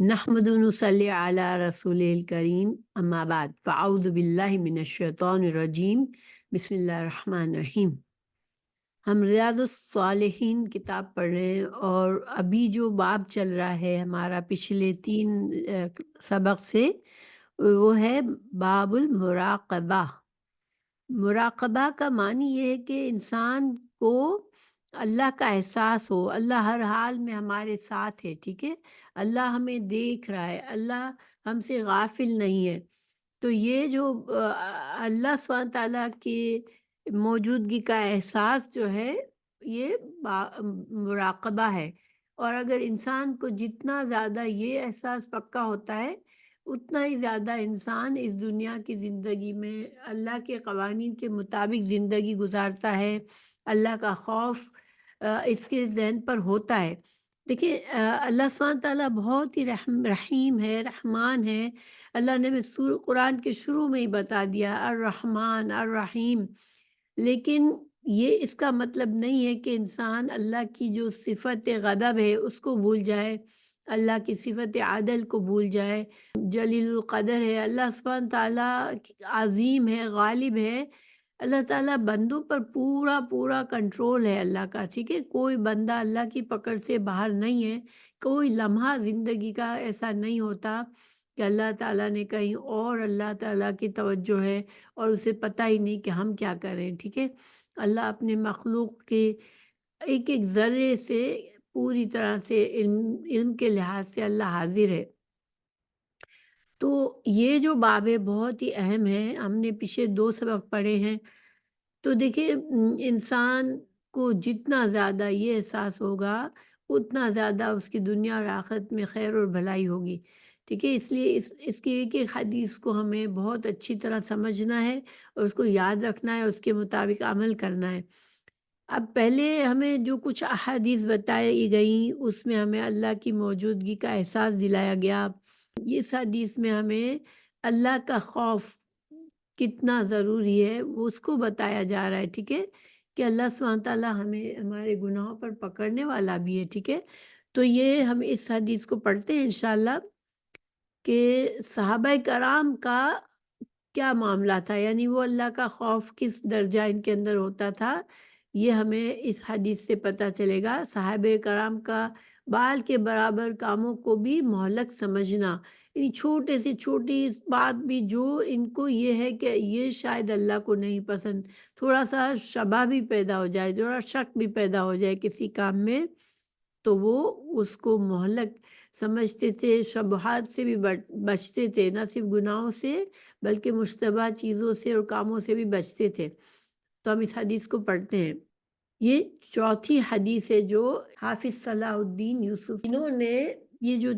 نحمد و نصلی علی رسول الکریم اما بعد فاعوذ باللہ من الشیطان الرجیم بسم اللہ الرحمن الرحیم۔ ہم ریاض الصالحین کتاب پڑھ رہے ہیں اور ابھی جو باب چل رہا ہے ہمارا پچھلے 3 سبق سے، وہ ہے باب المراقبہ۔ مراقبہ کا معنی یہ ہے کہ انسان کو اللہ کا احساس ہو، اللہ ہر حال میں ہمارے ساتھ ہے، ٹھیک ہے، اللہ ہمیں دیکھ رہا ہے، اللہ ہم سے غافل نہیں ہے۔ تو یہ جو اللہ سبحانہ تعالیٰ کی موجودگی کا احساس جو ہے، یہ مراقبہ ہے۔ اور اگر انسان کو جتنا زیادہ یہ احساس پکا ہوتا ہے، اتنا ہی زیادہ انسان اس دنیا کی زندگی میں اللہ کے قوانین کے مطابق زندگی گزارتا ہے، اللہ کا خوف اس کے ذہن پر ہوتا ہے۔ دیکھیں، اللہ سبحانہ تعالیٰ بہت ہی رحیم ہے، رحمان ہے۔ اللہ نے قرآن کے شروع میں ہی بتا دیا الرحمن الرحیم، لیکن یہ اس کا مطلب نہیں ہے کہ انسان اللہ کی جو صفت غضب ہے اس کو بھول جائے، اللہ کی صفت عدل کو بھول جائے۔ جلیل القدر ہے اللہ سبحانہ تعالیٰ، عظیم ہے، غالب ہے۔ اللہ تعالیٰ بندوں پر پورا کنٹرول ہے اللہ کا، ٹھیک ہے، کوئی بندہ اللہ کی پکڑ سے باہر نہیں ہے۔ کوئی لمحہ زندگی کا ایسا نہیں ہوتا کہ اللہ تعالیٰ نے کہیں اور اللہ تعالیٰ کی توجہ ہے اور اسے پتہ ہی نہیں کہ ہم کیا کر رہے ہیں، ٹھیک ہے۔ اللہ اپنے مخلوق کے ایک ایک ذرے سے پوری طرح سے علم کے لحاظ سے اللہ حاضر ہے۔ تو یہ جو باب ہے بہت ہی اہم ہے، ہم نے پیچھے 2 سبق پڑھے ہیں۔ تو دیکھیے، انسان کو جتنا زیادہ یہ احساس ہوگا، اتنا زیادہ اس کی دنیا اور آخرت میں خیر اور بھلائی ہوگی، ٹھیک ہے۔ اس لیے اس کی ایک ایک حدیث کو ہمیں بہت اچھی طرح سمجھنا ہے اور اس کو یاد رکھنا ہے، اس کے مطابق عمل کرنا ہے۔ اب پہلے ہمیں جو کچھ احادیث بتائی گئیں اس میں ہمیں اللہ کی موجودگی کا احساس دلایا گیا۔ اس حدیث میں ہمیں اللہ کا خوف کتنا ضروری ہے وہ اس کو بتایا جا رہا ہے، ٹھیک ہے، کہ اللہ سبحانہ تعالیٰ ہمیں ہمارے گناہوں پر پکڑنے والا بھی ہے، ٹھیک ہے۔ تو یہ ہم اس حدیث کو پڑھتے ہیں انشاءاللہ کہ صحابہ کرام کا کیا معاملہ تھا، یعنی وہ اللہ کا خوف کس درجہ ان کے اندر ہوتا تھا، یہ ہمیں اس حدیث سے پتہ چلے گا۔ صحابہ کرام کا بال کے برابر کاموں کو بھی مہلک سمجھنا، یعنی چھوٹے سے چھوٹی بات بھی جو ان کو یہ ہے کہ یہ شاید اللہ کو نہیں پسند، تھوڑا سا شبہ بھی پیدا ہو جائے، تھوڑا شک بھی پیدا ہو جائے کسی کام میں، تو وہ اس کو مہلک سمجھتے تھے، شبہات سے بھی بچتے تھے، نہ صرف گناہوں سے بلکہ مشتبہ چیزوں سے اور کاموں سے بھی بچتے تھے۔ تو ہم اس حدیث کو پڑھتے ہیں۔ یہ چوتھی حدیث ہے جو حافظ صلاح الدین یوسف انہوں نے یہ جو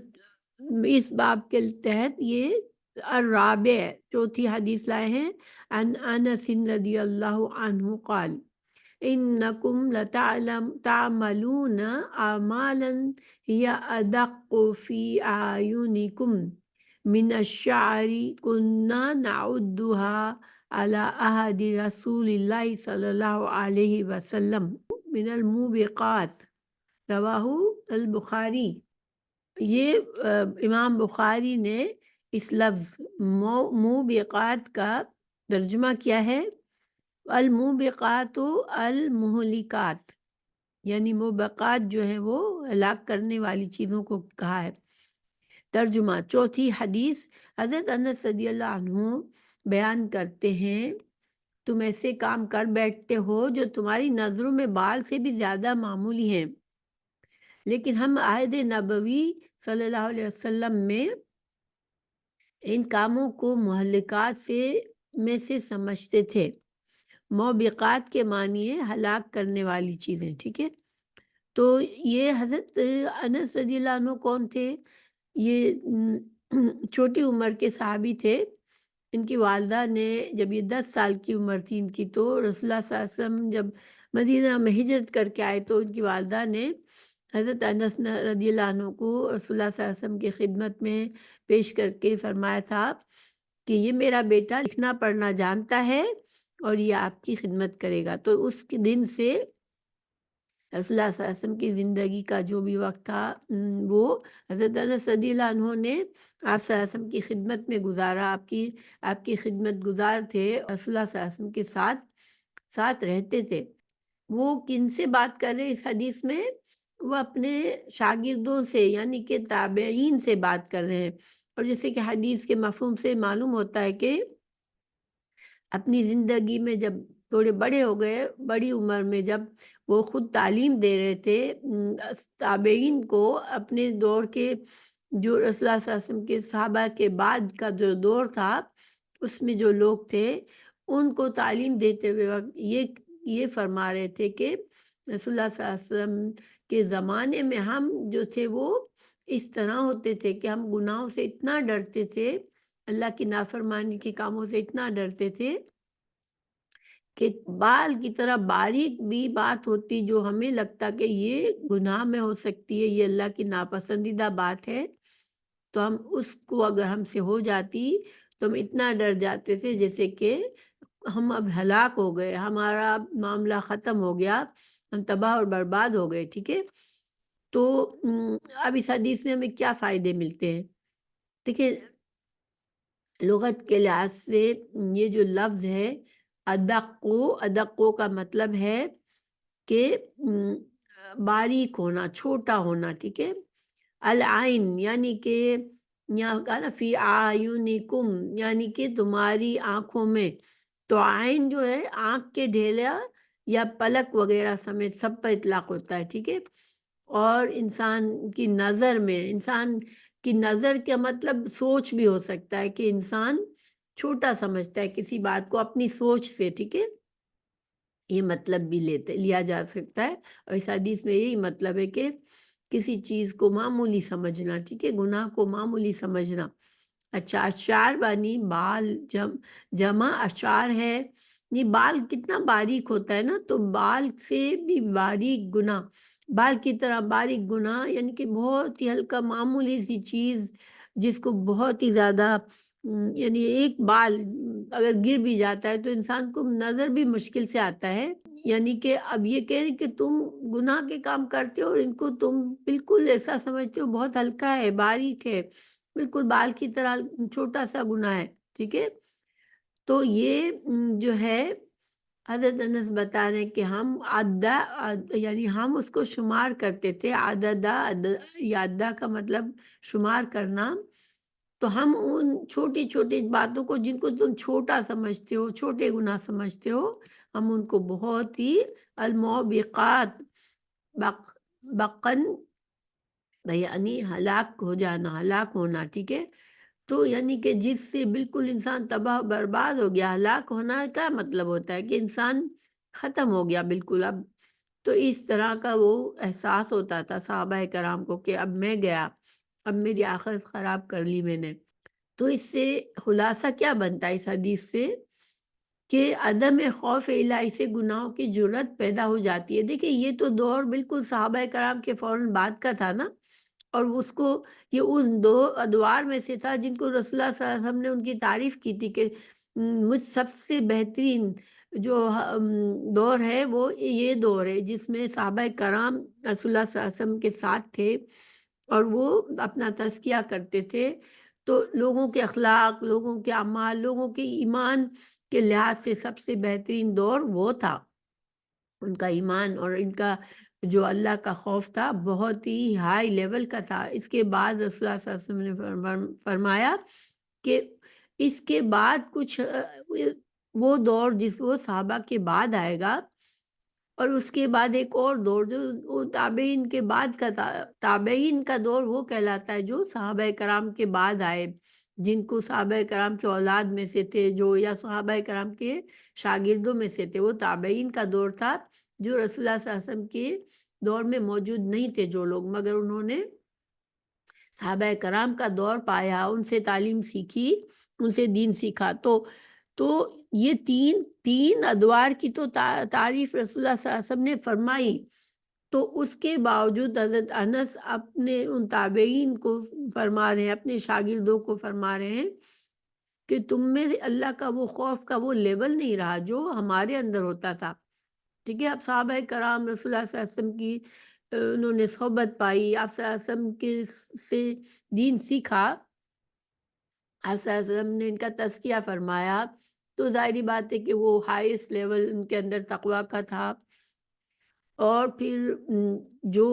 اس باب کے تحت یہ الرابع چوتھی حدیث لائے ہیں۔ عن انس رضی اللہ عنہ قال انکم تعملون اعمالا هي ادق فی اعینکم من الشعر كنا نعدها على عهد رسول اللہ صلی اللہ علیہ وسلم من الموبقات، رواہ البخاری۔ یہ امام بخاری نے اس لفظ موبقات کا ترجمہ کیا ہے، الموبقات المہلکات، یعنی موبقات جو ہیں وہ ہلاک کرنے والی چیزوں کو کہا ہے۔ ترجمہ، چوتھی حدیث، حضرت انس رضی اللہ عنہ بیان کرتے ہیں تم ایسے کام کر بیٹھتے ہو جو تمہاری نظروں میں بال سے بھی زیادہ معمولی ہیں، لیکن ہم عہد نبوی صلی اللہ علیہ وسلم میں ان کاموں کو مہلکات میں سے سمجھتے تھے۔ موبقات کے معنی ہے ہلاک کرنے والی چیزیں، ٹھیک ہے۔ تو یہ حضرت انس رضی اللہ عنہ کون تھے؟ یہ چھوٹی عمر کے صحابی تھے۔ ان کی والدہ نے جب یہ 10 سال کی عمر تھی ان کی، تو رسول اللہ صلی اللہ علیہ وسلم جب مدینہ میں ہجرت کر کے آئے تو ان کی والدہ نے حضرت انس رضی اللہ عنہ کو رسول اللہ صلی اللہ علیہ وسلم کی خدمت میں پیش کر کے فرمایا تھا کہ یہ میرا بیٹا لکھنا پڑھنا جانتا ہے اور یہ آپ کی خدمت کرے گا۔ تو اس کے دن سے رسول اللہ صلی اللہ علیہ وسلم کی زندگی کا جو بھی وقت تھا وہ حضرت انس رضی اللہ عنہ نے آپ صلی اللہ علیہ وسلم کی خدمت میں گزارا، آپ کی خدمت گزار تھے، رسول اللہ صلی اللہ علیہ وسلم کے ساتھ رہتے تھے۔ وہ کن سے بات کر رہے ہیں اس حدیث میں؟ وہ اپنے شاگردوں سے یعنی کہ تابعین سے بات کر رہے ہیں، اور جیسے کہ حدیث کے مفہوم سے معلوم ہوتا ہے کہ اپنی زندگی میں جب تھوڑے بڑے ہو گئے، بڑی عمر میں جب وہ خود تعلیم دے رہے تھے تابعین کو، اپنے دور کے جو رسول اللہ صلی اللہ علیہ وسلم کے صحابہ کے بعد کا جو دور تھا اس میں جو لوگ تھے ان کو تعلیم دیتے ہوئے وقت یہ فرما رہے تھے کہ رسول اللہ صلی اللہ علیہ وسلم کے زمانے میں ہم جو تھے وہ اس طرح ہوتے تھے کہ ہم گناہوں سے اتنا ڈرتے تھے، اللہ کی نافرمانی کے کاموں سے اتنا ڈرتے تھے کہ بال کی طرح باریک بھی بات ہوتی جو ہمیں لگتا کہ یہ گناہ میں ہو سکتی ہے، یہ اللہ کی ناپسندیدہ بات ہے، تو ہم اس کو اگر ہم سے ہو جاتی تو ہم اتنا ڈر جاتے تھے جیسے کہ ہم اب ہلاک ہو گئے، ہمارا معاملہ ختم ہو گیا، ہم تباہ اور برباد ہو گئے، ٹھیک ہے۔ تو اب اس حدیث میں ہمیں کیا فائدے ملتے ہیں؟ دیکھیں، لغت کے لحاظ سے یہ جو لفظ ہے ادقو کا مطلب ہے کہ باریک ہونا، چھوٹا ہونا، ٹھیک ہے۔ العین یعنی کہ یہاں کہا نا فی اعینکم یعنی کہ تمہاری آنکھوں میں، تو عین جو ہے آنکھ کے ڈھیلا یا پلک وغیرہ سمیت سب پر اطلاق ہوتا ہے، ٹھیک ہے۔ اور انسان کی نظر میں، انسان کی نظر کا مطلب سوچ بھی ہو سکتا ہے کہ انسان چھوٹا سمجھتا ہے کسی بات کو اپنی سوچ سے، ٹھیک ہے، یہ مطلب بھی لیا جا سکتا ہے۔ اور اس حدیث میں یہی مطلب ہے کہ کسی چیز کو معمولی سمجھنا، ٹھیک ہے، گناہ کو معمولی سمجھنا۔ اچھا، اشعار بانی بال جمع اشعار ہے، یہ بال کتنا باریک ہوتا ہے نا، تو بال سے بھی باریک گناہ، بال کی طرح باریک گناہ یعنی کہ بہت ہی ہلکا معمولی سی چیز جس کو بہت ہی زیادہ یعنی ایک بال اگر گر بھی جاتا ہے تو انسان کو نظر بھی مشکل سے آتا ہے، یعنی کہ اب یہ کہہ رہے کہ تم گناہ کے کام کرتے ہو اور ان کو تم بالکل ایسا سمجھتے ہو بہت ہلکا ہے، باریک ہے، بالکل بال کی طرح چھوٹا سا گناہ ہے، ٹھیک ہے۔ تو یہ جو ہے حضرت انس بتا رہے ہیں کہ ہم یعنی ہم اس کو شمار کرتے تھے، عدہ کا مطلب شمار کرنا، تو ہم ان چھوٹی چھوٹی باتوں کو جن کو تم چھوٹا سمجھتے ہو، چھوٹے گناہ سمجھتے ہو، ہم ان کو بہت ہی الموبقات بقن یعنی ہلاک ہو جانا، ہلاک ہونا، ٹھیک ہے۔ تو یعنی کہ جس سے بالکل انسان تباہ برباد ہو گیا، ہلاک ہونا کا مطلب ہوتا ہے کہ انسان ختم ہو گیا بالکل۔ اب تو اس طرح کا وہ احساس ہوتا تھا صحابہ کرام کو کہ اب میں گیا، اب میری آخرت خراب کر لی میں نے۔ تو اس سے خلاصہ کیا بنتا ہے اس حدیث سے کہ عدم خوف الہی سے گناہوں کی جرات پیدا ہو جاتی ہے۔ دیکھیں، یہ تو دور بالکل صحابہ کرام کے فوراً بعد کا تھا نا، اور اس کو یہ ان دو ادوار میں سے تھا جن کو رسول اللہ صلی اللہ علیہ وسلم نے ان کی تعریف کی تھی کہ مجھ سب سے بہترین جو دور ہے وہ یہ دور ہے جس میں صحابہ کرام رسول اللہ صلی اللہ علیہ وسلم کے ساتھ تھے اور وہ اپنا تزکیہ کرتے تھے۔ تو لوگوں کے اخلاق، لوگوں کے اعمال، لوگوں کے ایمان کے لحاظ سے سب سے بہترین دور وہ تھا۔ ان کا ایمان اور ان کا جو اللہ کا خوف تھا بہت ہی ہائی لیول کا تھا۔ اس کے بعد رسول اللہ صلی اللہ علیہ وسلم نے فرمایا کہ اس کے بعد کچھ وہ دور جس وہ صحابہ کے بعد آئے گا، اور اس کے بعد ایک اور دور جو وہ تابعین کے بعد کا تابعین کا دور وہ کہلاتا ہے جو صحابہ کرام کے بعد آئے، جن کو صحابہ کرام کے اولاد میں سے تھے جو یا صحابہ کرام کے شاگردوں میں سے تھے، وہ تابعین کا دور تھا جو رسول اللہ صلی اللہ علیہ وسلم کے دور میں موجود نہیں تھے جو لوگ، مگر انہوں نے صحابہ کرام کا دور پایا، ان سے تعلیم سیکھی، ان سے دین سیکھا۔ تو یہ تین ادوار کی تو تعریف رسول اللہ صلی اللہ علیہ وسلم نے فرمائی، تو اس کے باوجود حضرت انس اپنے ان تابعین کو فرما رہے ہیں، اپنے شاگردوں کو فرما رہے ہیں کہ تم میں اللہ کا وہ خوف کا وہ لیول نہیں رہا جو ہمارے اندر ہوتا تھا۔ ٹھیک ہے، اب صحابہ کرام رسول اللہ صلی اللہ علیہ وسلم کی انہوں نے صحبت پائی، آپ صلی اللہ علیہ وسلم کے سے دین سیکھا، آپ صلی اللہ علیہ وسلم نے ان کا تزکیہ فرمایا، تو ظاہری بات ہے کہ وہ ہائیسٹ لیول ان کے اندر تقویٰ کا تھا۔ اور پھر جو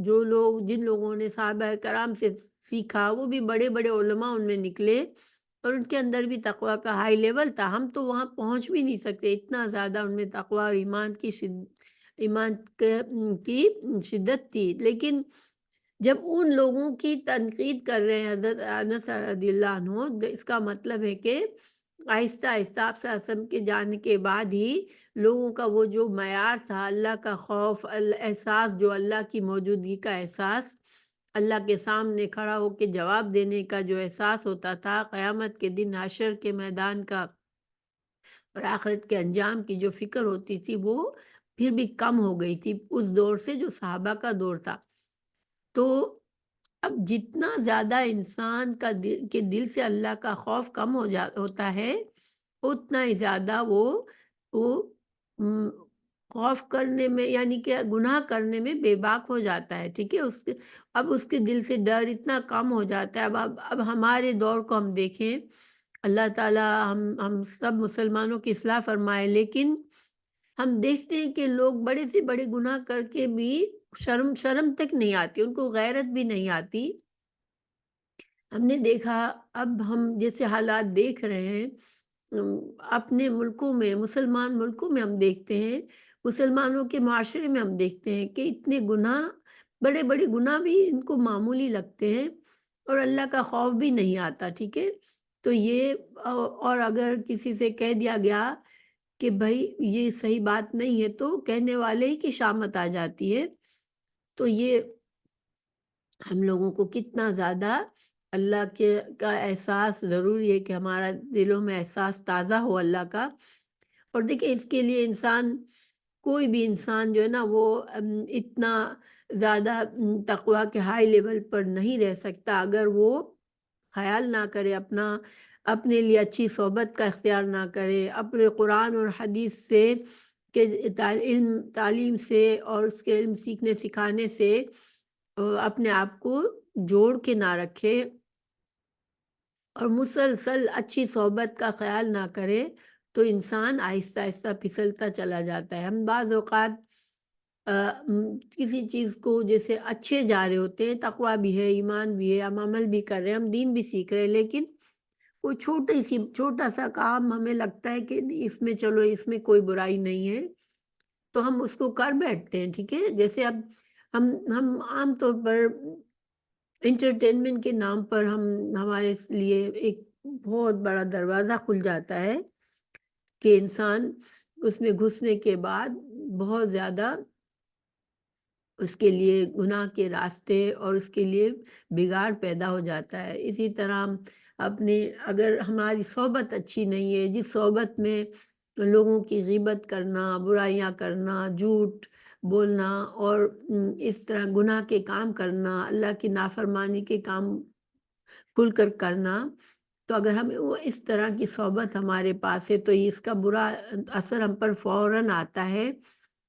جو لوگ جن لوگوں نے صحابہ کرام سے سیکھا وہ بھی بڑے بڑے علماء ان میں نکلے، اور ان کے اندر بھی تقویٰ کا ہائی لیول تھا۔ ہم تو وہاں پہنچ بھی نہیں سکتے، اتنا زیادہ ان میں تقویٰ اور ایمان کی شدت تھی۔ لیکن جب ان لوگوں کی تنقید کر رہے ہیں حضرت انس رضی اللہ عنہ، اس کا مطلب ہے کہ آہستہ آہستہ آپ صلی اللہ علیہ وسلم کے جانے کے بعد ہی لوگوں کا وہ جو معیار تھا، اللہ کا خوف، احساس، جو اللہ کی موجودگی کا احساس، اللہ کے سامنے کھڑا ہو کے جواب دینے کا جو احساس ہوتا تھا، قیامت کے دن حشر کے میدان کا اور آخرت کے انجام کی جو فکر ہوتی تھی، وہ پھر بھی کم ہو گئی تھی اس دور سے جو صحابہ کا دور تھا۔ تو اب جتنا زیادہ انسان کا کے دل سے اللہ کا خوف کم ہوتا ہے، اتنا ہی زیادہ وہ م، خوف کرنے میں، یعنی کہ گناہ کرنے میں بے باک ہو جاتا ہے، ٹھیک ہے۔ اب اس کے دل سے ڈر اتنا کم ہو جاتا ہے۔ اب ہمارے دور کو ہم دیکھیں، اللہ تعالیٰ ہم سب مسلمانوں کی اصلاح فرمائے، لیکن ہم دیکھتے ہیں کہ لوگ بڑے سے بڑے گناہ کر کے بھی شرم تک نہیں آتی، ان کو غیرت بھی نہیں آتی۔ ہم نے دیکھا، اب ہم جیسے حالات دیکھ رہے ہیں اپنے ملکوں میں، مسلمان ملکوں میں ہم دیکھتے ہیں، مسلمانوں کے معاشرے میں ہم دیکھتے ہیں کہ اتنے گناہ، بڑے بڑے گناہ بھی ان کو معمولی لگتے ہیں، اور اللہ کا خوف بھی نہیں آتا، ٹھیک ہے۔ تو یہ اور اگر کسی سے کہہ دیا گیا کہ بھائی یہ صحیح بات نہیں ہے، تو کہنے والے ہی کی شامت آ جاتی ہے۔ تو یہ ہم لوگوں کو کتنا زیادہ اللہ کا احساس ضروری ہے کہ ہمارا دلوں میں احساس تازہ ہو اللہ کا۔ اور دیکھیں، اس کے لیے انسان، کوئی بھی انسان جو ہے نا، وہ اتنا زیادہ تقویٰ کے ہائی لیول پر نہیں رہ سکتا اگر وہ خیال نہ کرے، اپنے لیے اچھی صحبت کا اختیار نہ کرے، اپنے قرآن اور حدیث سے کے تعلیم سے اور اس کے علم سیکھنے سکھانے سے اپنے آپ کو جوڑ کے نہ رکھے، اور مسلسل اچھی صحبت کا خیال نہ کرے، تو انسان آہستہ آہستہ پھسلتا چلا جاتا ہے۔ ہم بعض اوقات کسی چیز کو جیسے اچھے جا رہے ہوتے ہیں، تقویٰ بھی ہے، ایمان بھی ہے، ہم عمل بھی کر رہے ہیں، ہم دین بھی سیکھ رہے ہیں، لیکن کوئی چھوٹا سا کام ہمیں لگتا ہے کہ اس میں، چلو اس میں کوئی برائی نہیں ہے، تو ہم اس کو کر بیٹھتے ہیں، ٹھیک ہے۔ جیسے اب ہم عام طور پر انٹرٹینمنٹ کے نام پر ہمارے لیے ایک بہت بڑا دروازہ کھل جاتا ہے کہ انسان اس میں گھسنے کے بعد بہت زیادہ اس کے لیے گناہ کے راستے اور اس کے لیے بگاڑ پیدا ہو جاتا ہے۔ اسی طرح اگر ہماری صحبت اچھی نہیں ہے، جس صحبت میں لوگوں کی غیبت کرنا، برائیاں کرنا، جھوٹ بولنا اور اس طرح گناہ کے کام کرنا، اللہ کی نافرمانی کے کام کھل کر کرنا، تو اگر ہمیں وہ اس طرح کی صحبت ہمارے پاس ہے تو اس کا برا اثر ہم پر فوراً آتا ہے۔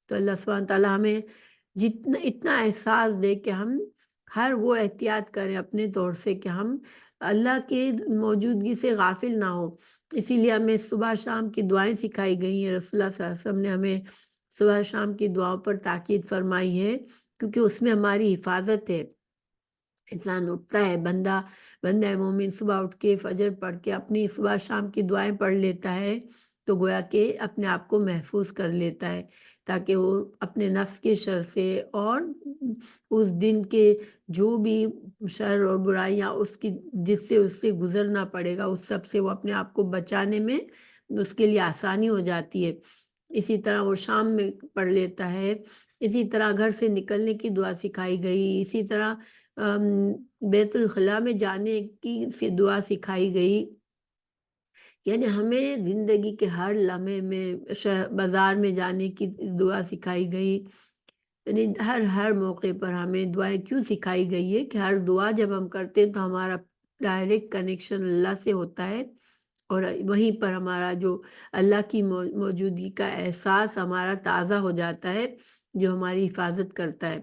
تو اللہ سبحانہ تعالیٰ ہمیں اتنا احساس دے کہ ہم ہر وہ احتیاط کریں اپنے طور سے کہ ہم اللہ کی موجودگی سے غافل نہ ہو۔ اسی لیے ہمیں صبح شام کی دعائیں سکھائی گئی ہیں، رسول اللہ صلی اللہ علیہ وسلم نے ہمیں صبح شام کی دعاؤں پر تاکید فرمائی ہے، کیونکہ اس میں ہماری حفاظت ہے۔ انسان اٹھتا ہے، بندہ مومن صبح اٹھ کے فجر پڑھ کے اپنی صبح شام کی دعائیں پڑھ لیتا ہے، تو گویا کہ اپنے آپ کو محفوظ کر لیتا ہے، تاکہ وہ اپنے نفس کے شر سے اور اس دن کے جو بھی شر اور برائیاں جس سے گزرنا پڑے گا، اس سب سے وہ اپنے آپ کو بچانے میں اس کے لیے آسانی ہو جاتی ہے۔ اسی طرح وہ شام میں پڑھ لیتا ہے، اسی طرح گھر سے نکلنے کی دعا سکھائی گئی، اسی طرح بیت الخلاء میں جانے کی دعا سکھائی گئی۔ یعنی ہمیں زندگی کے ہر لمحے میں بازار میں جانے کی دعا سکھائی گئی، یعنی ہر موقع پر ہمیں دعائیں کیوں سکھائی گئی ہے کہ ہر دعا جب ہم کرتے ہیں تو ہمارا ڈائریکٹ کنیکشن اللہ سے ہوتا ہے، اور وہیں پر ہمارا جو اللہ کی موجودگی کا احساس ہمارا تازہ ہو جاتا ہے، جو ہماری حفاظت کرتا ہے،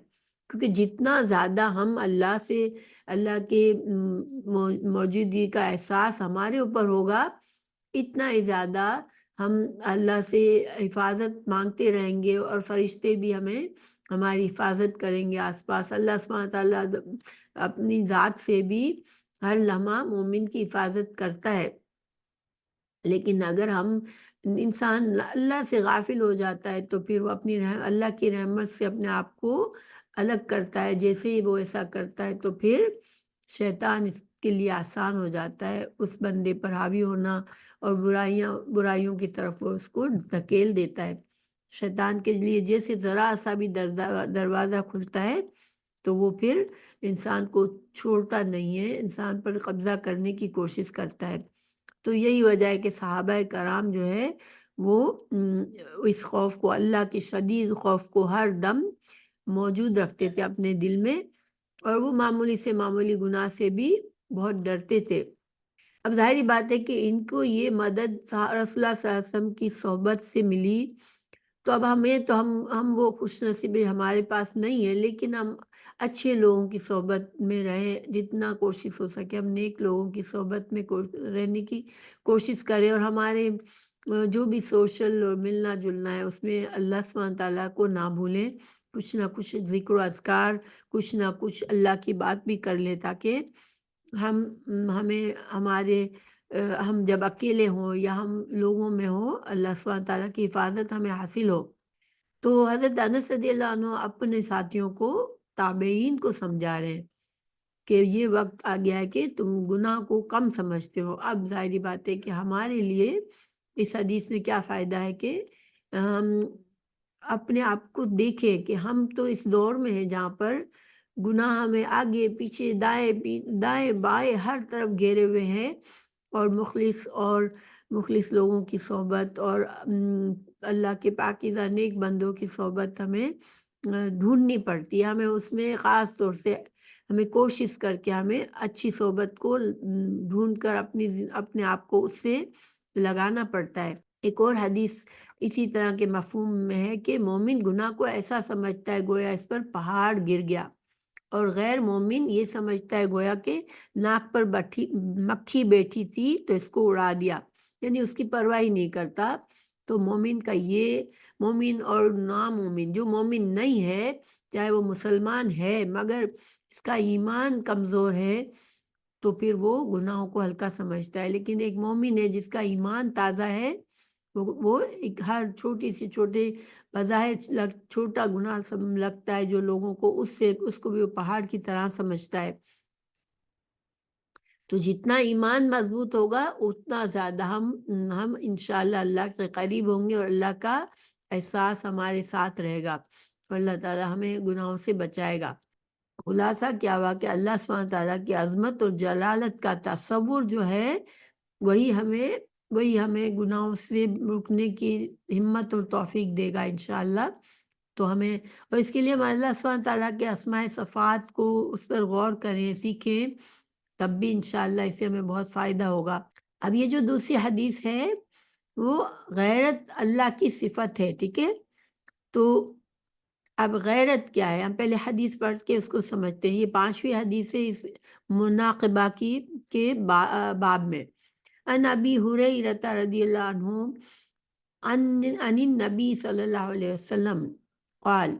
کیونکہ جتنا زیادہ ہم اللہ کے موجودگی کا احساس ہمارے اوپر ہوگا، اتنا ہی زیادہ ہم اللہ سے حفاظت مانگتے رہیں گے، اور فرشتے بھی ہماری حفاظت کریں گے آس پاس۔ اللہ سبحانہ تعالیٰ اپنی ذات سے بھی ہر لمحہ مومن کی حفاظت کرتا ہے، لیکن اگر انسان اللہ سے غافل ہو جاتا ہے تو پھر وہ اللہ کی رحمت سے اپنے آپ کو الگ کرتا ہے۔ جیسے ہی وہ ایسا کرتا ہے تو پھر شیطان اس کے لیے آسان ہو جاتا ہے اس بندے پر حاوی ہونا، اور برائیوں کی طرف وہ اس کو دھکیل دیتا ہے۔ شیطان کے لیے جیسے ذرا سا بھی دروازہ کھلتا ہے تو وہ پھر انسان کو چھوڑتا نہیں ہے، انسان پر قبضہ کرنے کی کوشش کرتا ہے۔ تو یہی وجہ ہے کہ صحابہ کرام جو ہے وہ اس خوف کو، اللہ کے شدید خوف کو ہر دم موجود رکھتے تھے اپنے دل میں، اور وہ معمولی سے معمولی گناہ سے بھی بہت ڈرتے تھے۔ اب ظاہری بات ہے کہ ان کو یہ مدد رسول اللہ صلی اللہ علیہ وسلم کی صحبت سے ملی، تو اب ہم وہ خوش نصیبی ہمارے پاس نہیں ہے، لیکن ہم اچھے لوگوں کی صحبت میں رہیں، جتنا کوشش ہو سکے ہم نیک لوگوں کی صحبت میں رہنے کی کوشش کریں، اور ہمارے جو بھی سوشل اور ملنا جلنا ہے اس میں اللہ سبحانہ تعالیٰ کو نہ بھولیں، کچھ نہ کچھ ذکر و اذکار، کچھ نہ کچھ اللہ کی بات بھی کر لیں، تاکہ ہم جب اکیلے ہوں یا ہم لوگوں میں ہوں، اللہ سبحانہ تعالیٰ کی حفاظت ہمیں حاصل ہو۔ تو حضرت انس رضی اللہ عنہ اپنے ساتھیوں کو، تابعین کو سمجھا رہے ہیں کہ یہ وقت آ گیا ہے کہ تم گناہ کو کم سمجھتے ہو۔ اب ظاہری بات ہے کہ ہمارے لیے اس حدیث میں کیا فائدہ ہے کہ ہم اپنے آپ کو دیکھیں کہ ہم تو اس دور میں ہیں جہاں پر گناہ ہمیں آگے پیچھے دائیں بائیں ہر طرف گھیرے ہوئے ہیں، اور مخلص لوگوں کی صحبت اور اللہ کے پاکیزہ نیک بندوں کی صحبت ہمیں ڈھونڈنی پڑتی ہے۔ ہمیں اس میں خاص طور سے ہمیں کوشش کر کے ہمیں اچھی صحبت کو ڈھونڈ کر اپنے آپ کو اس سے لگانا پڑتا ہے۔ ایک اور حدیث اسی طرح کے مفہوم میں ہے کہ مومن گناہ کو ایسا سمجھتا ہے گویا اس پر پہاڑ گر گیا، اور غیر مومن یہ سمجھتا ہے گویا کہ ناک پر مکھی بیٹھی تھی تو اس کو اڑا دیا، یعنی اس کی پرواہ نہیں کرتا۔ تو مومن اور نامومن، جو مومن نہیں ہے چاہے وہ مسلمان ہے مگر اس کا ایمان کمزور ہے، تو پھر وہ گناہوں کو ہلکا سمجھتا ہے، لیکن ایک مومن ہے جس کا ایمان تازہ ہے، وہ ایک ہر چھوٹی سی بظاہر چھوٹا گناہ لگتا ہے جو لوگوں کو، اس کو بھی وہ پہاڑ کی طرح سمجھتا ہے۔ تو جتنا ایمان مضبوط ہوگا اتنا زیادہ ہم انشاءاللہ اللہ کے قریب ہوں گے، اور اللہ کا احساس ہمارے ساتھ رہے گا، اور اللہ تعالیٰ ہمیں گناہوں سے بچائے گا۔ خلاصہ کیا ہوا کہ اللہ سبحانہ تعالیٰ کی عظمت اور جلالت کا تصور جو ہے وہی ہمیں گناہوں سے رکنے کی ہمت اور توفیق دے گا انشاءاللہ۔ تو اور اس کے لیے ہم اللہ سبحانہ تعالیٰ کے اسماء صفات کو اس پر غور کریں، سیکھیں، تب بھی انشاءاللہ اس سے ہمیں بہت فائدہ ہوگا۔ اب یہ جو دوسری حدیث ہے وہ غیرت اللہ کی صفت ہے، ٹھیک ہے؟ تو اب غیرت کیا ہے، ہم پہلے حدیث پڑھ کے اس کو سمجھتے ہیں۔ یہ 5ویں حدیث ہے اس مناقبہ کے باب میں۔ ان ابی ہریرہ رضی اللہ عنہ عن النبی صلی اللہ علیہ وسلم قال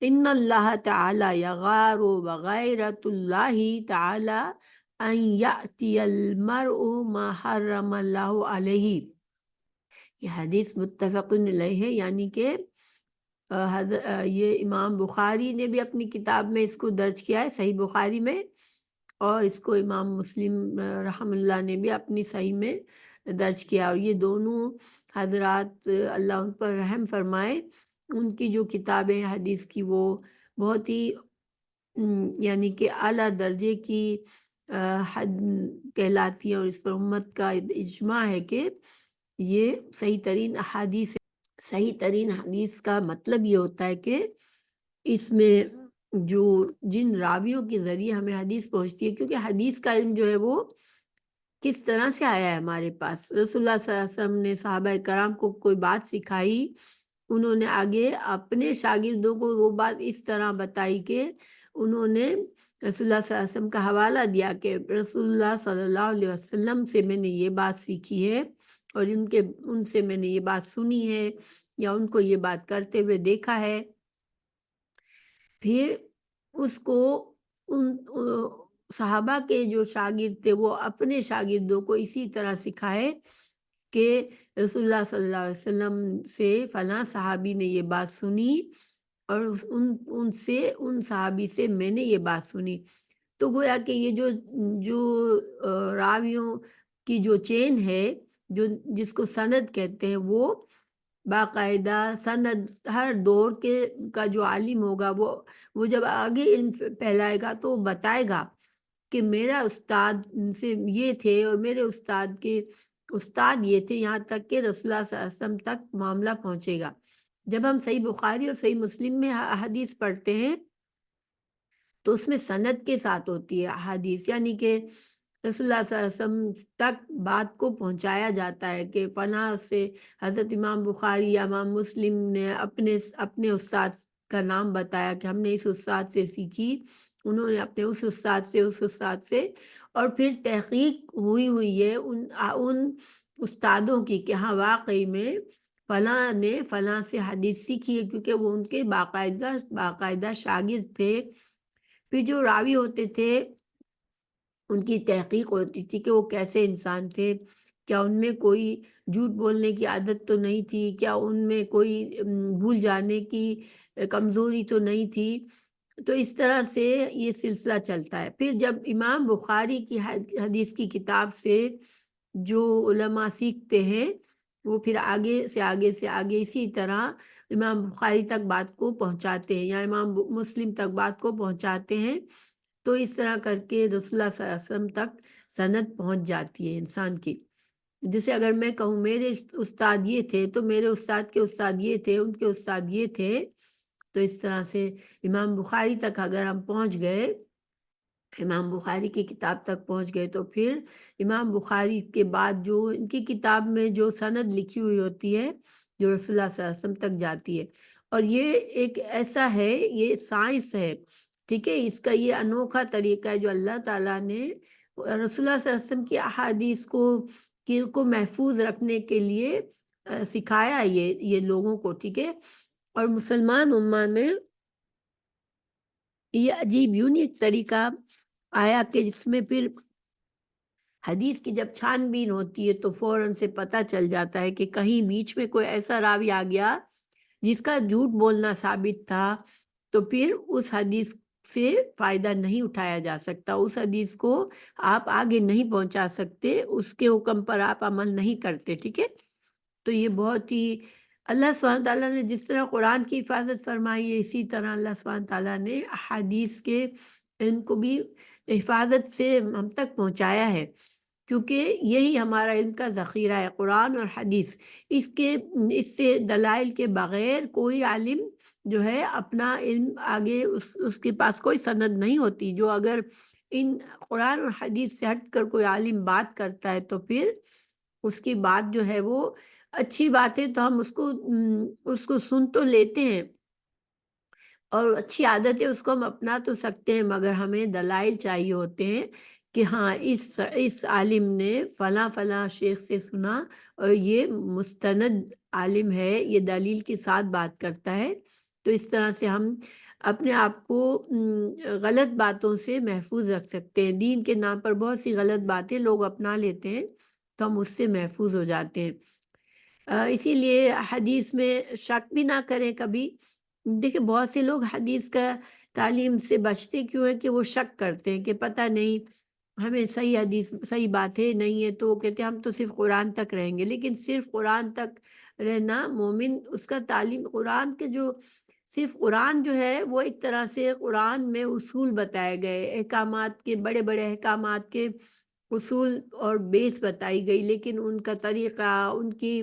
ان اللہ تعالی یغار وغیرت اللہ تعالی ان یأتی المرء ما حرم اللہ علیہ۔ یہ حدیث متفق علیہ ہے، یعنی کہ یہ امام بخاری نے بھی اپنی کتاب میں اس کو درج کیا ہے، صحیح بخاری میں، اور اس کو امام مسلم رحم اللہ نے بھی اپنی صحیح میں درج کیا، اور یہ دونوں حضرات اللہ ان پر رحم فرمائے، ان کی جو کتابیں حدیث کی وہ بہت ہی یعنی کہ اعلیٰ درجے کی حد کہلاتی ہیں، اور اس پر امت کا اجماع ہے کہ یہ صحیح ترین احادیث ہے۔ صحیح ترین حدیث کا مطلب یہ ہوتا ہے کہ اس میں جن راویوں کے ذریعے ہمیں حدیث پہنچتی ہے، کیونکہ حدیث کا علم جو ہے وہ کس طرح سے آیا ہے ہمارے پاس. رسول اللہ صلی اللہ علیہ وسلم نے صحابہ کرام کو کوئی بات سکھائی، انہوں نے آگے اپنے شاگردوں کو وہ بات اس طرح بتائی کہ انہوں نے رسول اللہ صلی اللہ علیہ وسلم کا حوالہ دیا کہ رسول اللہ صلی اللہ علیہ وسلم سے میں نے یہ بات سیکھی ہے اور ان سے میں نے یہ بات سنی ہے یا ان کو یہ بات کرتے ہوئے دیکھا ہے. پھر اس کو ان صحابہ کے جو شاگرد تھے وہ اپنے شاگردوں کو اسی طرح سکھائے کہ رسول اللہ صلی اللہ علیہ وسلم سے فلاں صحابی نے یہ بات سنی اور ان صحابی سے میں نے یہ بات سنی. تو گویا کہ یہ جو راویوں کی جو چین ہے، جس کو سند کہتے ہیں، وہ باقاعدہ سند ہر دور کا جو عالم ہوگا وہ جب آگے علم پھیلائے گا تو وہ بتائے گا کہ میرا استاد سے یہ تھے اور میرے استاد کے استاد یہ تھے، یہاں تک کہ رسول اللہ صلی اللہ علیہ وسلم تک معاملہ پہنچے گا. جب ہم صحیح بخاری اور صحیح مسلم میں حدیث پڑھتے ہیں تو اس میں سند کے ساتھ ہوتی ہے حدیث، یعنی کہ رسول اللہ صلی اللہ علیہ وسلم تک بات کو پہنچایا جاتا ہے کہ فلاں سے حضرت امام بخاری یا امام مسلم نے اپنے استاد کا نام بتایا کہ ہم نے اس استاد سے سیکھی، انہوں نے اپنے اس استاد سے اور پھر تحقیق ہوئی ہے ان استادوں کی کہ ہاں واقعی میں فلاں نے فلاں سے حدیث سیکھی ہے، کیونکہ وہ ان کے باقاعدہ شاگرد تھے. پھر جو راوی ہوتے تھے ان کی تحقیق ہوتی تھی کہ وہ کیسے انسان تھے، کیا ان میں کوئی جھوٹ بولنے کی عادت تو نہیں تھی، کیا ان میں کوئی بھول جانے کی کمزوری تو نہیں تھی. تو اس طرح سے یہ سلسلہ چلتا ہے. پھر جب امام بخاری کی حدیث کی کتاب سے جو علماء سیکھتے ہیں وہ پھر آگے سے آگے اسی طرح امام بخاری تک بات کو پہنچاتے ہیں یا امام مسلم تک بات کو پہنچاتے ہیں. تو اس طرح کر کے رسول اللہ صلی اللہ علیہ وسلم تک سند پہنچ جاتی ہے انسان کی. جیسے اگر میں کہوں میرے استاد یہ تھے تو میرے استاد کے استاد یہ تھے، ان کے استاد یہ تھے، تو اس طرح سے امام بخاری تک اگر ہم پہنچ گئے، امام بخاری کی کتاب تک پہنچ گئے، تو پھر امام بخاری کے بعد جو ان کی کتاب میں جو سند لکھی ہوئی ہوتی ہے جو رسول اللہ صلی اللہ علیہ وسلم تک جاتی ہے. اور یہ ایک ایسا ہے، یہ سائنس ہے، ٹھیک ہے. اس کا یہ انوکھا طریقہ ہے جو اللہ تعالیٰ نے رسول اللہ صلی اللہ علیہ وسلم کی احادیث کو محفوظ رکھنے کے لیے سکھایا یہ لوگوں کو، ٹھیک ہے. اور مسلمان امہ میں یہ عجیب یونیک طریقہ آیا کہ جس میں پھر حدیث کی جب چھان بین ہوتی ہے تو فوراً سے پتہ چل جاتا ہے کہ کہیں بیچ میں کوئی ایسا راوی آ گیا جس کا جھوٹ بولنا ثابت تھا، تو پھر اس حدیث سے فائدہ نہیں اٹھایا جا سکتا، اس حدیث کو آپ آگے نہیں پہنچا سکتے، اس کے حکم پر آپ عمل نہیں کرتے، ٹھیک ہے. تو یہ بہت ہی اللہ سبحانہ تعالیٰ نے جس طرح قرآن کی حفاظت فرمائی ہے، اسی طرح اللہ سبحانہ تعالیٰ نے احادیث کے علم کو بھی حفاظت سے ہم تک پہنچایا ہے، کیونکہ یہی ہمارا علم کا ذخیرہ ہے، قرآن اور حدیث. اس سے دلائل کے بغیر کوئی عالم جو ہے اپنا علم آگے اس کے پاس کوئی سند نہیں ہوتی. جو اگر ان قرآن اور حدیث سے ہٹ کر کوئی عالم بات کرتا ہے تو پھر اس کی بات جو ہے وہ اچھی بات ہے تو ہم اس کو سن تو لیتے ہیں اور اچھی عادت ہے، اس کو ہم اپنا تو سکتے ہیں، مگر ہمیں دلائل چاہیے ہوتے ہیں کہ ہاں اس عالم نے فلاں شیخ سے سنا اور یہ مستند عالم ہے، یہ دلیل کے ساتھ بات کرتا ہے. تو اس طرح سے ہم اپنے آپ کو غلط باتوں سے محفوظ رکھ سکتے ہیں. دین کے نام پر بہت سی غلط باتیں لوگ اپنا لیتے ہیں تو ہم اس سے محفوظ ہو جاتے ہیں. اسی لیے حدیث میں شک بھی نہ کریں کبھی. دیکھیں بہت سے لوگ حدیث کا تعلیم سے بچتے کیوں ہیں کہ وہ شک کرتے ہیں کہ پتہ نہیں ہمیں صحیح حدیث صحیح بات ہے نہیں ہے، تو وہ کہتے ہیں ہم تو صرف قرآن تک رہیں گے. لیکن صرف قرآن تک رہنا مومن اس کا تعلیم قرآن کے جو صرف قرآن جو ہے وہ ایک طرح سے قرآن میں اصول بتائے گئے، احکامات کے بڑے بڑے احکامات کے اصول اور بیس بتائی گئی، لیکن ان کا طریقہ، ان کی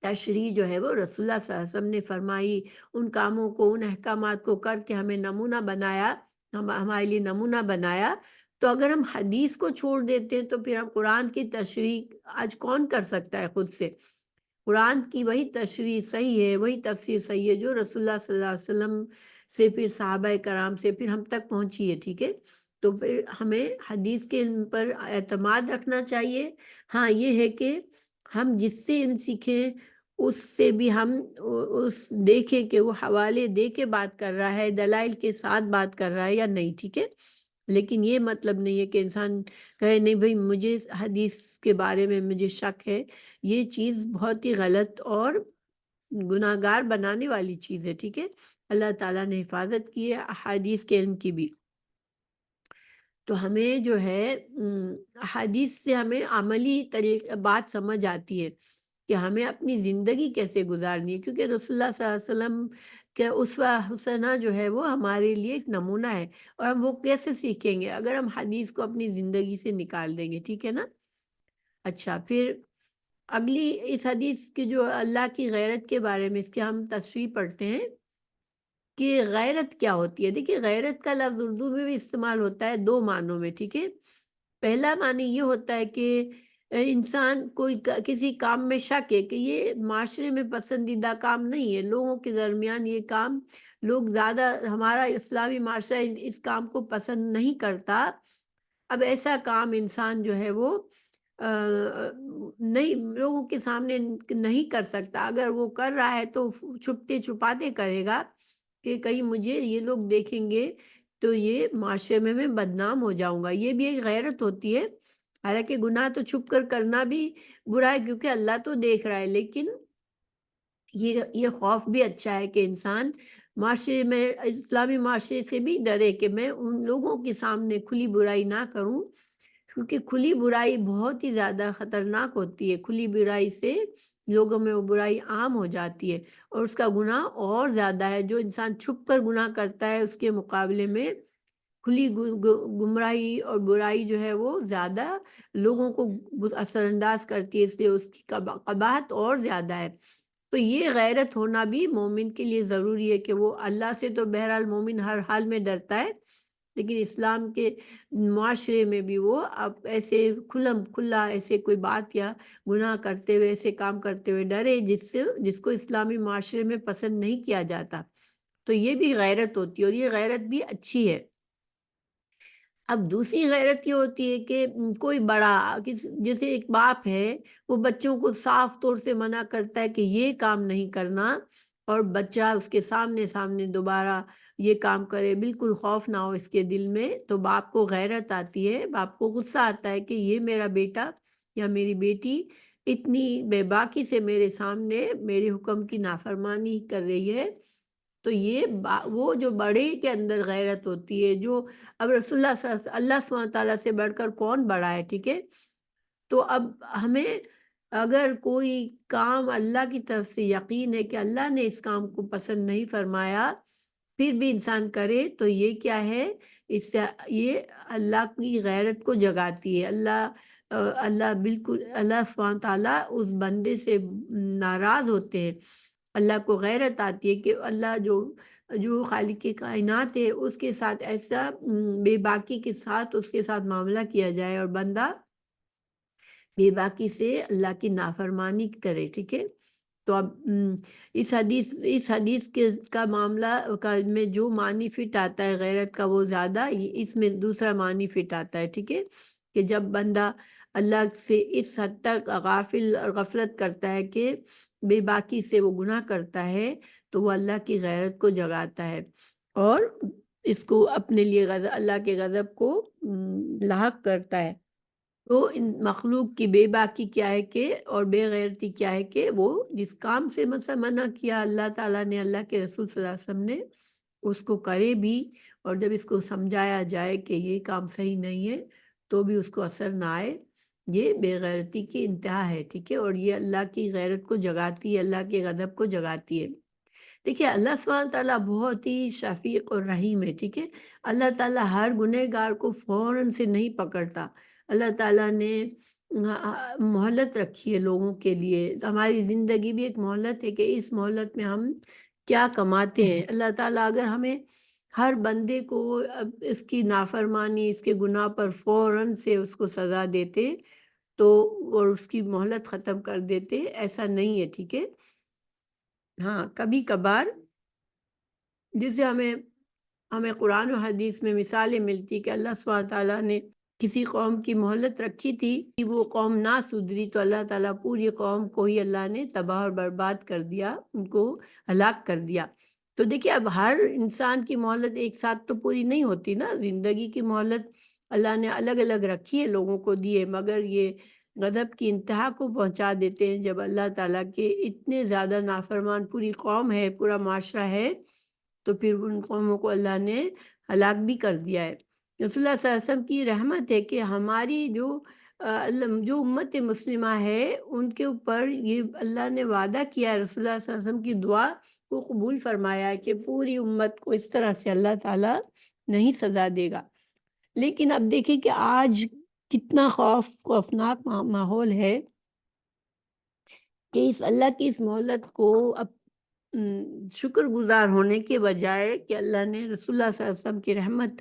تشریح جو ہے وہ رسول اللہ صلی اللہ علیہ وسلم نے فرمائی. ان کاموں کو، ان احکامات کو کر کے ہمیں نمونہ بنایا، ہمارے لیے نمونہ بنایا. تو اگر ہم حدیث کو چھوڑ دیتے ہیں تو پھر ہم قرآن کی تشریح آج کون کر سکتا ہے خود سے؟ قرآن کی وہی تشریح صحیح ہے، وہی تفسیر صحیح ہے جو رسول اللہ صلی اللہ علیہ وسلم سے پھر صحابہ کرام سے پھر ہم تک پہنچی ہے، ٹھیک ہے؟ تو پھر ہمیں حدیث کے علم پر اعتماد رکھنا چاہیے۔ ہاں یہ ہے کہ ہم جس سے علم سیکھیں اس سے بھی ہم اس دیکھیں کہ وہ حوالے دے کے بات کر رہا ہے، دلائل کے ساتھ بات کر رہا ہے یا نہیں، ٹھیک ہے؟ لیکن یہ مطلب نہیں ہے کہ انسان کہے نہیں بھائی مجھے حدیث کے بارے میں مجھے شک ہے، یہ چیز بہت ہی غلط اور گناہ گار بنانے والی چیز ہے، ٹھیک ہے؟ اللہ تعالیٰ نے حفاظت کی ہے احادیث کے علم کی بھی۔ تو ہمیں جو ہے حدیث سے ہمیں عملی طریقہ بات سمجھ آتی ہے کہ ہمیں اپنی زندگی کیسے گزارنی ہے، کیونکہ رسول اللہ صلی اللہ علیہ وسلم کے اسوہ حسنہ جو ہے وہ ہمارے لیے ایک نمونہ ہے، اور ہم وہ کیسے سیکھیں گے اگر ہم حدیث کو اپنی زندگی سے نکال دیں گے، ٹھیک ہے نا؟ اچھا، پھر اگلی اس حدیث کی جو اللہ کی غیرت کے بارے میں اس کے ہم تشریح پڑھتے ہیں کہ غیرت کیا ہوتی ہے۔ دیکھیے غیرت کا لفظ اردو میں بھی استعمال ہوتا ہے دو معنوں میں، ٹھیک ہے؟ پہلا معنی یہ ہوتا ہے کہ انسان کوئی کسی کام میں شک ہے کہ یہ معاشرے میں پسندیدہ کام نہیں ہے، لوگوں کے درمیان یہ کام لوگ زیادہ، ہمارا اسلامی معاشرہ اس کام کو پسند نہیں کرتا، اب ایسا کام انسان جو ہے وہ نہیں لوگوں کے سامنے نہیں کر سکتا، اگر وہ کر رہا ہے تو چھپتے چھپاتے کرے گا کہ کہیں مجھے یہ لوگ دیکھیں گے تو یہ معاشرے میں بدنام ہو جاؤں گا، یہ بھی ایک غیرت ہوتی ہے۔ حالانکہ گناہ تو چھپ کر کرنا بھی برا ہے کیونکہ اللہ تو دیکھ رہا ہے، لیکن یہ خوف بھی اچھا ہے کہ انسان معاشرے میں اسلامی معاشرے سے بھی ڈرے کہ میں ان لوگوں کے سامنے کھلی برائی نہ کروں، کیونکہ کھلی برائی بہت ہی زیادہ خطرناک ہوتی ہے، کھلی برائی سے لوگوں میں وہ برائی عام ہو جاتی ہے اور اس کا گناہ اور زیادہ ہے۔ جو انسان چھپ کر گناہ کرتا ہے اس کے مقابلے میں کھلی گمراہی اور برائی جو ہے وہ زیادہ لوگوں کو اثر انداز کرتی ہے، اس لیے اس کی قباحت اور زیادہ ہے۔ تو یہ غیرت ہونا بھی مومن کے لیے ضروری ہے کہ وہ اللہ سے تو بہرحال مومن ہر حال میں ڈرتا ہے، لیکن اسلام کے معاشرے میں بھی وہ اب ایسے کھلا ایسے کوئی بات یا گناہ کرتے ہوئے ایسے کام کرتے ہوئے ڈرے جس کو اسلامی معاشرے میں پسند نہیں کیا جاتا۔ تو یہ بھی غیرت ہوتی ہے اور یہ غیرت بھی اچھی ہے۔ اب دوسری غیرت یہ ہوتی ہے کہ کوئی بڑا جیسے ایک باپ ہے وہ بچوں کو صاف طور سے منع کرتا ہے کہ یہ کام نہیں کرنا، اور بچہ اس کے سامنے دوبارہ یہ کام کرے، بالکل خوف نہ ہو اس کے دل میں، تو باپ کو غیرت آتی ہے، باپ کو غصہ آتا ہے کہ یہ میرا بیٹا یا میری بیٹی اتنی بے باکی سے میرے سامنے میرے حکم کی نافرمانی کر رہی ہے۔ تو یہ وہ جو بڑے کے اندر غیرت ہوتی ہے، جو اب رسول اللہ سبحانہ تعالیٰ سے بڑھ کر کون بڑا ہے، ٹھیک ہے؟ تو اب ہمیں اگر کوئی کام اللہ کی طرف سے یقین ہے کہ اللہ نے اس کام کو پسند نہیں فرمایا پھر بھی انسان کرے تو یہ کیا ہے؟ اس سے یہ اللہ کی غیرت کو جگاتی ہے۔ اللہ بالکل، اللہ سبحانہ تعالیٰ اس بندے سے ناراض ہوتے ہیں، اللہ کو غیرت آتی ہے کہ اللہ جو خالق کائنات ہے اس کے ساتھ ایسا بے باکی کے ساتھ اس کے ساتھ معاملہ کیا جائے اور بندہ بے باکی سے اللہ کی نافرمانی کرے، ٹھیک ہے؟ تو اب اس حدیث کا معاملہ میں جو معنی فٹ آتا ہے غیرت کا وہ زیادہ، اس میں دوسرا معنی فٹ آتا ہے، ٹھیک ہے؟ کہ جب بندہ اللہ سے اس حد تک غفلت کرتا ہے کہ بے باکی سے وہ گناہ کرتا ہے تو وہ اللہ کی غیرت کو جگاتا ہے اور اس کو اپنے لیے اللہ کے غضب کو لاحق کرتا ہے۔ تو ان مخلوق کی بے باکی کیا ہے کہ اور بے غیرتی کیا ہے کہ وہ جس کام سے مثلا منع کیا اللہ تعالیٰ نے، اللہ کے رسول صلی اللہ علیہ وسلم نے، اس کو کرے بھی، اور جب اس کو سمجھایا جائے کہ یہ کام صحیح نہیں ہے تو بھی اس کو اثر نہ آئے، یہ بے غیرتی کی انتہا ہے، ٹھیک ہے؟ اور یہ اللہ کی غیرت کو جگاتی ہے، اللہ کے غضب کو جگاتی ہے۔ دیکھیے اللہ سبحانہ تعالیٰ بہت ہی شفیق اور رحیم ہے، ٹھیک ہے؟ اللہ تعالیٰ ہر گنہگار کو فوراً سے نہیں پکڑتا، اللہ تعالیٰ نے مہلت رکھی ہے لوگوں کے لیے۔ ہماری زندگی بھی ایک مہلت ہے کہ اس مہلت میں ہم کیا کماتے ہیں۔ اللہ تعالیٰ اگر ہمیں ہر بندے کو اب اس کی نافرمانی، اس کے گناہ پر فوراً سے اس کو سزا دیتے تو اور اس کی مہلت ختم کر دیتے، ایسا نہیں ہے، ٹھیک ہے۔ ہاں، کبھی کبھار جسے ہمیں قرآن و حدیث میں مثالیں ملتی کہ اللہ سبحانہ تعالیٰ نے کسی قوم کی مہلت رکھی تھی کہ وہ قوم نہ سدھری تو اللہ تعالیٰ پوری قوم کو ہی اللہ نے تباہ اور برباد کر دیا، ان کو ہلاک کر دیا۔ تو دیکھیے اب ہر انسان کی مہلت ایک ساتھ تو پوری نہیں ہوتی نا، زندگی کی مہلت اللہ نے الگ الگ رکھی ہے، لوگوں کو دیے، مگر یہ غضب کی انتہا کو پہنچا دیتے ہیں جب اللہ تعالیٰ کے اتنے زیادہ نافرمان پوری قوم ہے، پورا معاشرہ ہے، تو پھر ان قوموں کو اللہ نے ہلاک بھی کر دیا ہے۔ رسول اللہ صلی اللہ علیہ وسلم کی رحمت ہے کہ ہماری جو امت مسلمہ ہے ان کے اوپر یہ اللہ نے وعدہ کیا ہے، رسول اللہ صلی اللہ علیہ وسلم کی دعا کو قبول فرمایا ہے کہ پوری امت کو اس طرح سے اللہ تعالیٰ نہیں سزا دے گا۔ لیکن اب دیکھیں کہ آج کتنا خوفناک ماحول ہے کہ اس اللہ کی اس مہلت کو اب شکر گزار ہونے کے بجائے کہ اللہ نے رسول اللہ صلی اللہ علیہ وسلم کی رحمت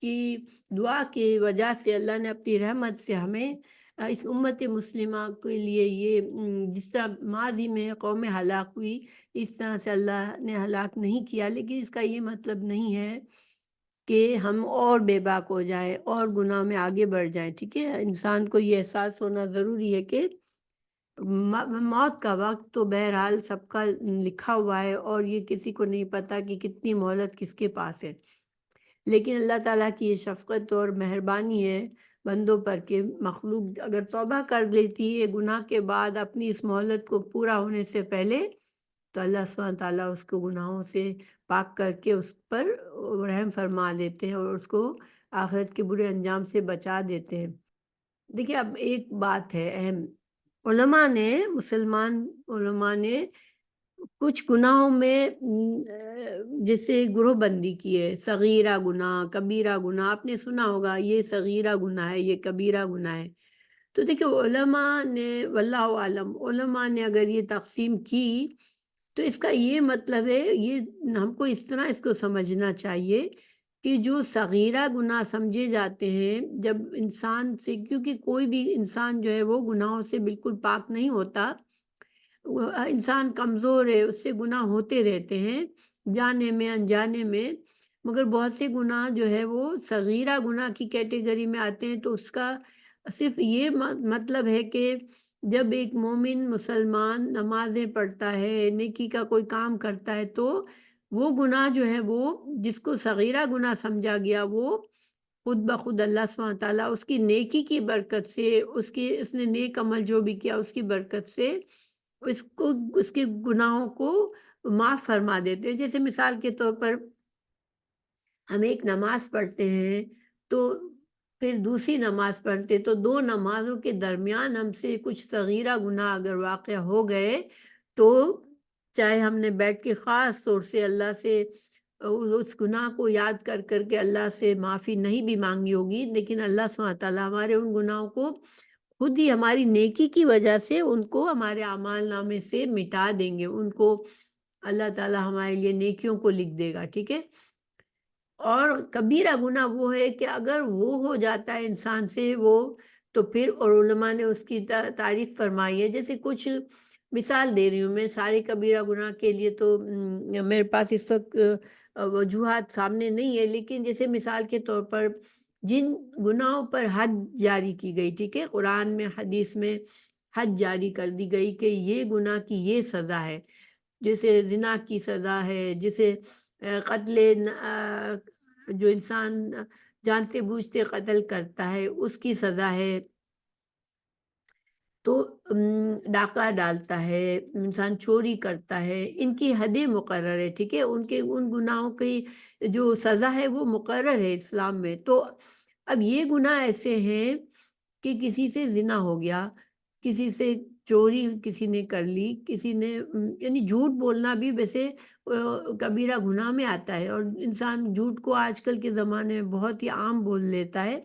کی دعا کی وجہ سے اللہ نے اپنی رحمت سے ہمیں اس امت مسلمہ کے لیے یہ جس طرح ماضی میں قوم ہلاک ہوئی اس طرح سے اللہ نے ہلاک نہیں کیا، لیکن اس کا یہ مطلب نہیں ہے کہ ہم اور بے باک ہو جائیں اور گناہ میں آگے بڑھ جائیں، ٹھیک ہے۔ انسان کو یہ احساس ہونا ضروری ہے کہ موت کا وقت تو بہرحال سب کا لکھا ہوا ہے اور یہ کسی کو نہیں پتا کہ کتنی مہلت کس کے پاس ہے، لیکن اللہ تعالیٰ کی یہ شفقت اور مہربانی ہے بندوں پر کہ مخلوق اگر توبہ کر لیتی ہے گناہ کے بعد اپنی اس مہلت کو پورا ہونے سے پہلے، تو اللہ سبحانہ تعالیٰ اس کو گناہوں سے پاک کر کے اس پر رحم فرما دیتے ہیں اور اس کو آخرت کے برے انجام سے بچا دیتے ہیں۔ دیکھیے اب ایک بات ہے اہم، مسلمان علماء نے کچھ گناہوں میں جیسے گروہ بندی کی ہے، صغیرہ گناہ، کبیرہ گناہ، آپ نے سنا ہوگا یہ صغیرہ گناہ ہے، یہ کبیرہ گناہ ہے۔ تو دیکھیں علماء نے واللہ عالم علماء نے اگر یہ تقسیم کی تو اس کا یہ مطلب ہے، یہ ہم کو اس طرح اس کو سمجھنا چاہیے کہ جو صغیرہ گناہ سمجھے جاتے ہیں جب انسان سے، کیونکہ کوئی بھی انسان جو ہے وہ گناہوں سے بالکل پاک نہیں ہوتا، انسان کمزور ہے، اس سے گناہ ہوتے رہتے ہیں جانے میں انجانے میں، مگر بہت سے گناہ جو ہے وہ صغیرہ گناہ کی کیٹیگری میں آتے ہیں۔ تو اس کا صرف یہ مطلب ہے کہ جب ایک مومن مسلمان نمازیں پڑھتا ہے، نیکی کا کوئی کام کرتا ہے، تو وہ گناہ جو ہے وہ جس کو صغیرہ گناہ سمجھا گیا وہ خود بخود اللہ سبحانہ تعالیٰ اس کی نیکی کی برکت سے، اس نے نیک عمل جو بھی کیا اس کی برکت سے اس کے گناہوں کو معاف فرما دیتے ہیں۔ جیسے مثال کے طور پر ہم ایک نماز پڑھتے ہیں تو پھر دوسری نماز پڑھتے تو دو نمازوں کے درمیان ہم سے کچھ صغیرہ گناہ اگر واقع ہو گئے تو چاہے ہم نے بیٹھ کے خاص طور سے اللہ سے اس گناہ کو یاد کر کر کے اللہ سے معافی نہیں بھی مانگی ہوگی، لیکن اللہ سبحانہ تعالیٰ ہمارے ان گناہوں کو خود ہی ہماری نیکی کی وجہ سے ان کو ہمارے اعمال نامے سے مٹا دیں گے، ان کو اللہ تعالیٰ ہمارے لیے نیکیوں کو لکھ دے گا، ٹھیک ہے۔ اور کبیرہ گناہ وہ ہے کہ اگر وہ ہو جاتا ہے انسان سے وہ، تو پھر اور علماء نے اس کی تعریف فرمائی ہے، جیسے کچھ مثال دے رہی ہوں میں، سارے کبیرہ گناہ کے لیے تو میرے پاس اس وقت وجوہات سامنے نہیں ہے، لیکن جیسے مثال کے طور پر جن گناہوں پر حد جاری کی گئی، ٹھیک ہے، قرآن میں حدیث میں حد جاری کر دی گئی کہ یہ گناہ کی یہ سزا ہے، جیسے زنا کی سزا ہے، جیسے قتل جو انسان جانتے بوجھتے قتل کرتا ہے اس کی سزا ہے، تو ڈاکہ ڈالتا ہے، انسان چوری کرتا ہے، ان کی حدیں مقرر ہے، ٹھیک ہے، ان گناہوں کی جو سزا ہے وہ مقرر ہے اسلام میں۔ تو اب یہ گناہ ایسے ہیں کہ کسی سے زنا ہو گیا، کسی سے چوری کسی نے کر لی، کسی نے یعنی جھوٹ بولنا بھی ویسے کبیرہ گناہ میں آتا ہے، اور انسان جھوٹ کو آج کل کے زمانے میں بہت ہی عام بول لیتا ہے۔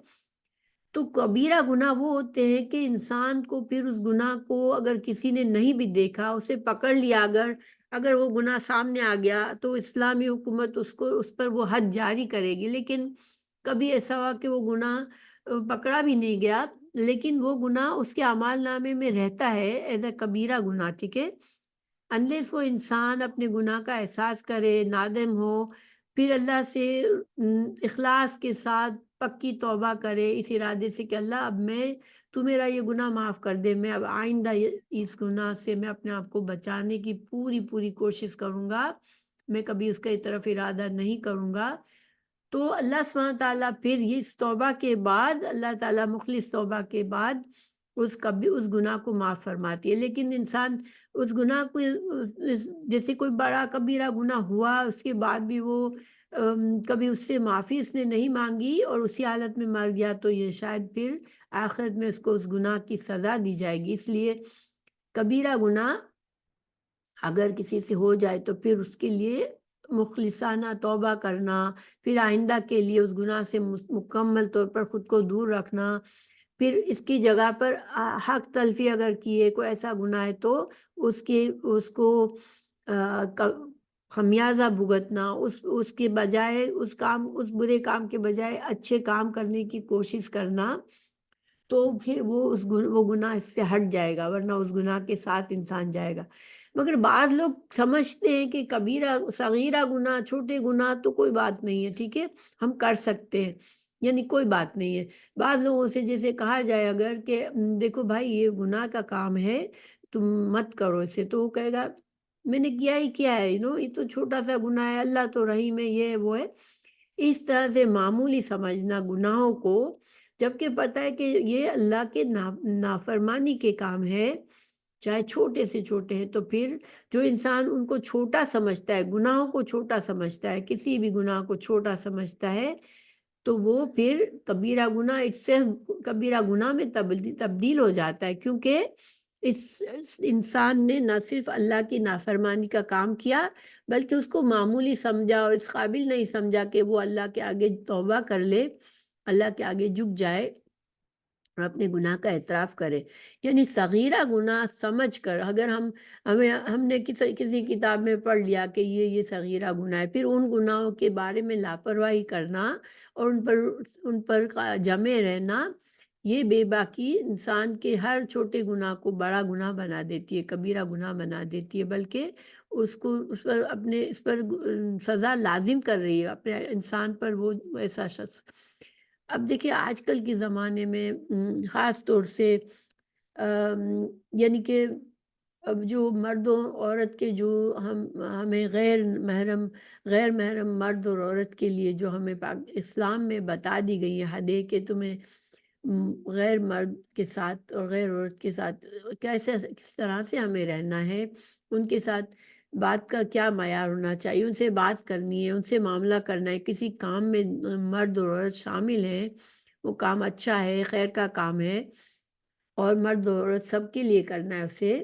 تو کبیرہ گناہ وہ ہوتے ہیں کہ انسان کو پھر اس گناہ کو اگر کسی نے نہیں بھی دیکھا، اسے پکڑ لیا، اگر وہ گناہ سامنے آ گیا تو اسلامی حکومت اس پر وہ حد جاری کرے گی، لیکن کبھی ایسا ہوا کہ وہ گناہ پکڑا بھی نہیں گیا، لیکن وہ گناہ اس کے اعمال نامے میں رہتا ہے ایز اے کبیرہ گناہ، ٹھیک ہے؟ انلیس وہ انسان اپنے گناہ کا احساس کرے، نادم ہو، پھر اللہ سے اخلاص کے ساتھ پکی توبہ کرے اس ارادے سے کہ اللہ اب تو میرا یہ گناہ معاف کر دے، میں اب آئندہ اس گناہ سے میں اپنے آپ کو بچانے کی پوری کوشش کروں گا، میں کبھی اس کی طرف ارادہ نہیں کروں گا، تو اللہ سبحانہ تعالیٰ پھر اس توبہ کے بعد اللہ تعالیٰ مخلص توبہ کے بعد اس گناہ کو معاف فرماتی ہے۔ لیکن انسان اس گناہ کو جیسے کوئی بڑا کبیرہ گناہ ہوا، اس کے بعد بھی وہ کبھی اس سے معافی اس نے نہیں مانگی اور اسی حالت میں مر گیا، تو یہ شاید پھر آخرت میں اس کو اس گناہ کی سزا دی جائے گی۔ اس لیے کبیرہ گناہ اگر کسی سے ہو جائے تو پھر اس کے لیے مخلصانہ توبہ کرنا، پھر آئندہ کے لیے اس گناہ سے مکمل طور پر خود کو دور رکھنا، پھر اس کی جگہ پر حق تلفی اگر کیے کوئی ایسا گناہ ہے تو اس کو خمیازہ بھگتنا، اس کے بجائے اس برے کام کے بجائے اچھے کام کرنے کی کوشش کرنا، تو پھر وہ گناہ اس سے ہٹ جائے گا، ورنہ اس گناہ کے ساتھ انسان جائے گا۔ مگر بعض لوگ سمجھتے ہیں کہ کبیرہ صغیرہ گناہ، چھوٹے گناہ تو کوئی بات نہیں ہے، ٹھیک ہے، ہم کر سکتے ہیں، یعنی کوئی بات نہیں ہے۔ بعض لوگوں سے جیسے کہا جائے اگر کہ دیکھو بھائی یہ گناہ کا کام ہے، تم مت کرو اسے، تو وہ کہے گا میں نے کیا ہی کیا ہے، یہ تو چھوٹا سا گناہ ہے، اللہ تو رحیم ہے، یہ ہے وہ ہے۔ اس طرح سے معمولی سمجھنا گناہوں کو، جبکہ پتہ ہے کہ یہ اللہ کے نافرمانی کے کام ہے، چاہے چھوٹے سے چھوٹے ہیں، تو پھر جو انسان ان کو چھوٹا سمجھتا ہے، گناہوں کو چھوٹا سمجھتا ہے، کسی بھی گناہ کو چھوٹا سمجھتا ہے، تو وہ پھر کبیرہ گناہ کبیرہ گناہ میں تبدیل ہو جاتا ہے، کیونکہ اس انسان نے نہ صرف اللہ کی نافرمانی کا کام کیا بلکہ اس کو معمولی سمجھا اور اس قابل نہیں سمجھا کہ وہ اللہ کے آگے توبہ کر لے، اللہ کے آگے جھک جائے اور اپنے گناہ کا اعتراف کرے۔ یعنی صغیرہ گناہ سمجھ کر، اگر ہم نے کسی کتاب میں پڑھ لیا کہ یہ صغیرہ گناہ ہے، پھر ان گناہوں کے بارے میں لاپرواہی کرنا اور ان پر جمے رہنا، یہ بے باکی انسان کے ہر چھوٹے گناہ کو بڑا گناہ بنا دیتی ہے، کبیرہ گناہ بنا دیتی ہے، بلکہ اس پر سزا لازم کر رہی ہے اپنے انسان پر، وہ ایسا شخص۔ اب دیکھیں آج کل کے زمانے میں خاص طور سے یعنی کہ اب جو مرد و عورت کے جو ہمیں غیر محرم مرد اور عورت کے لیے جو ہمیں اسلام میں بتا دی گئی ہے حدیں کہ تمہیں غیر مرد کے ساتھ اور غیر عورت کے ساتھ کس طرح سے ہمیں رہنا ہے، ان کے ساتھ بات کا کیا معیار ہونا چاہیے، ان سے بات کرنی ہے، ان سے معاملہ کرنا ہے، کسی کام میں مرد اور عورت شامل ہیں، وہ کام اچھا ہے، خیر کا کام ہے اور مرد و عورت سب کے لیے کرنا ہے اسے۔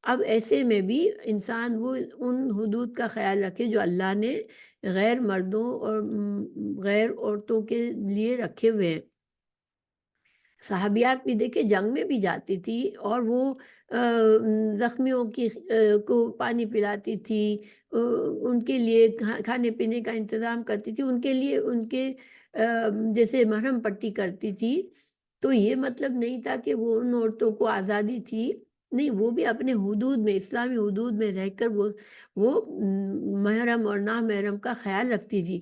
اب ایسے میں بھی انسان وہ ان حدود کا خیال رکھے جو اللہ نے غیر مردوں اور غیر عورتوں کے لیے رکھے ہوئے ہیں۔ صحابیات بھی دیکھے جنگ میں بھی جاتی تھی اور وہ زخمیوں کو پانی پلاتی تھی، ان کے لیے کھانے پینے کا انتظام کرتی تھی، ان کے لیے ان کے جیسے محرم پٹی کرتی تھی، تو یہ مطلب نہیں تھا کہ وہ ان عورتوں کو آزادی تھی، نہیں، وہ بھی اپنے حدود میں، اسلامی حدود میں رہ کر وہ محرم اور نامحرم کا خیال رکھتی تھی۔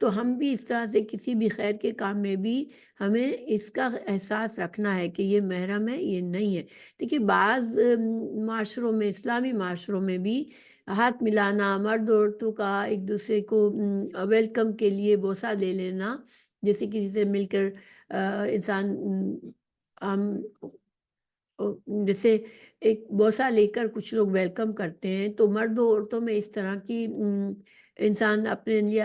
تو ہم بھی اس طرح سے کسی بھی خیر کے کام میں بھی ہمیں اس کا احساس رکھنا ہے کہ یہ محرم ہے، یہ نہیں ہے۔ دیکھیے بعض معاشروں میں، اسلامی معاشروں میں بھی ہاتھ ملانا، مرد عورتوں کا ایک دوسرے کو ویلکم کے لیے بوسہ لے لینا، جیسے کسی سے مل کر انسان جیسے ایک بوسہ لے کر کچھ لوگ ویلکم کرتے ہیں، تو مرد و عورتوں میں اس طرح کی انسان اپنے لیے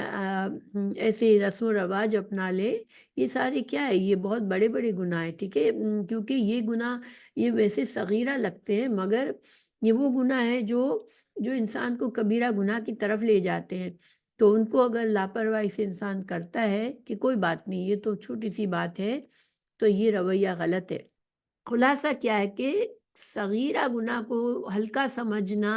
ایسے رسم و رواج اپنا لے، یہ سارے کیا ہے، یہ بہت بڑے بڑے گناہ ہیں، ٹھیک ہے، کیونکہ یہ گناہ یہ ویسے صغیرہ لگتے ہیں مگر یہ وہ گناہ ہے جو انسان کو کبیرہ گناہ کی طرف لے جاتے ہیں۔ تو ان کو اگر لاپرواہی سے انسان کرتا ہے کہ کوئی بات نہیں، یہ تو چھوٹی سی بات ہے، تو یہ رویہ غلط ہے۔ خلاصہ کیا ہے کہ صغیرہ گناہ کو ہلکا سمجھنا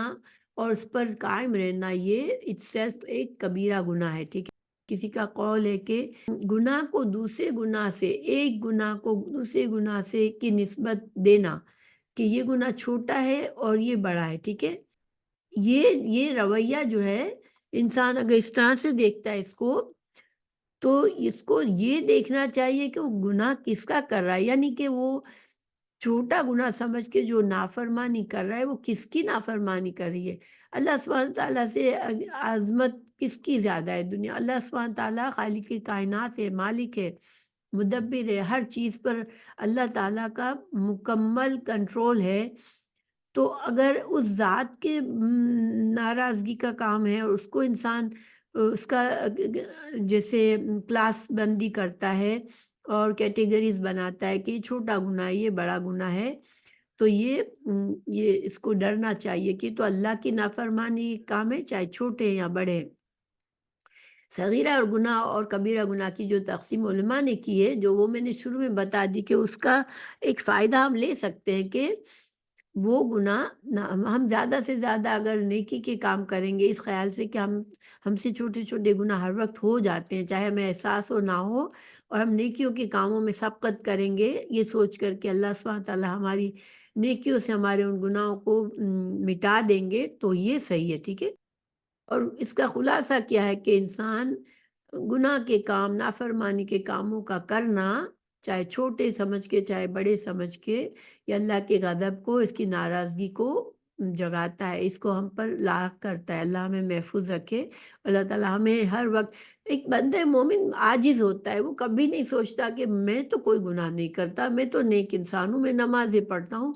اور اس پر قائم رہنا یہ اٹ سیلف ایک کبیرہ گناہ ہے، ٹھیک ہے۔ کسی کا قول ہے کہ گناہ کو دوسرے گناہ سے، ایک گناہ کو دوسرے گناہ سے کی نسبت دینا کہ یہ گناہ چھوٹا ہے اور یہ بڑا ہے، ٹھیک ہے، یہ رویہ جو ہے انسان اگر اس طرح سے دیکھتا ہے اس کو، تو اس کو یہ دیکھنا چاہیے کہ وہ گناہ کس کا کر رہا ہے، یعنی کہ وہ چھوٹا گناہ سمجھ کے جو نافرمانی کر رہا ہے وہ کس کی نافرمانی کر رہی ہے۔ اللہ سبحانہ تعالیٰ سے عظمت کس کی زیادہ ہے دنیا؟ اللہ سبحانہ تعالیٰ خالق کائنات ہے، مالک ہے، مدبر ہے، ہر چیز پر اللہ تعالیٰ کا مکمل کنٹرول ہے۔ تو اگر اس ذات کے ناراضگی کا کام ہے اور اس کو انسان اس کا جیسے کلاس بندی کرتا ہے اور کیٹیگریز بناتا ہے کہ یہ چھوٹا گناہ ہے، یہ بڑا گناہ ہے، تو یہ اس کو ڈرنا چاہیے کہ تو اللہ کی نافرمانی کام ہے، چاہے چھوٹے یا بڑے۔ صغیرہ اور گناہ اور کبیرہ گناہ کی جو تقسیم علماء نے کی ہے، جو وہ میں نے شروع میں بتا دی کہ اس کا ایک فائدہ ہم لے سکتے ہیں کہ وہ گناہ ہم زیادہ سے زیادہ اگر نیکی کے کام کریں گے اس خیال سے کہ ہم سے چھوٹے چھوٹے گناہ ہر وقت ہو جاتے ہیں، چاہے ہمیں احساس ہو نہ ہو، اور ہم نیکیوں کے کاموں میں سبقت کریں گے یہ سوچ کر کہ اللہ سبحانہ تعالیٰ ہماری نیکیوں سے ہمارے ان گناہوں کو مٹا دیں گے، تو یہ صحیح ہے، ٹھیک ہے۔ اور اس کا خلاصہ کیا ہے کہ انسان گناہ کے کام، نافرمانی کے کاموں کا کرنا، چاہے چھوٹے سمجھ کے چاہے بڑے سمجھ کے، یہ اللہ کے غضب کو، اس کی ناراضگی کو جگاتا ہے، اس کو ہم پر لاحق کرتا ہے۔ اللہ ہمیں محفوظ رکھے، اللہ تعالیٰ ہمیں ہر وقت، ایک بندہ مومن عاجز ہوتا ہے، وہ کبھی نہیں سوچتا کہ میں تو کوئی گناہ نہیں کرتا، میں تو نیک انسان ہوں، میں نمازیں پڑھتا ہوں۔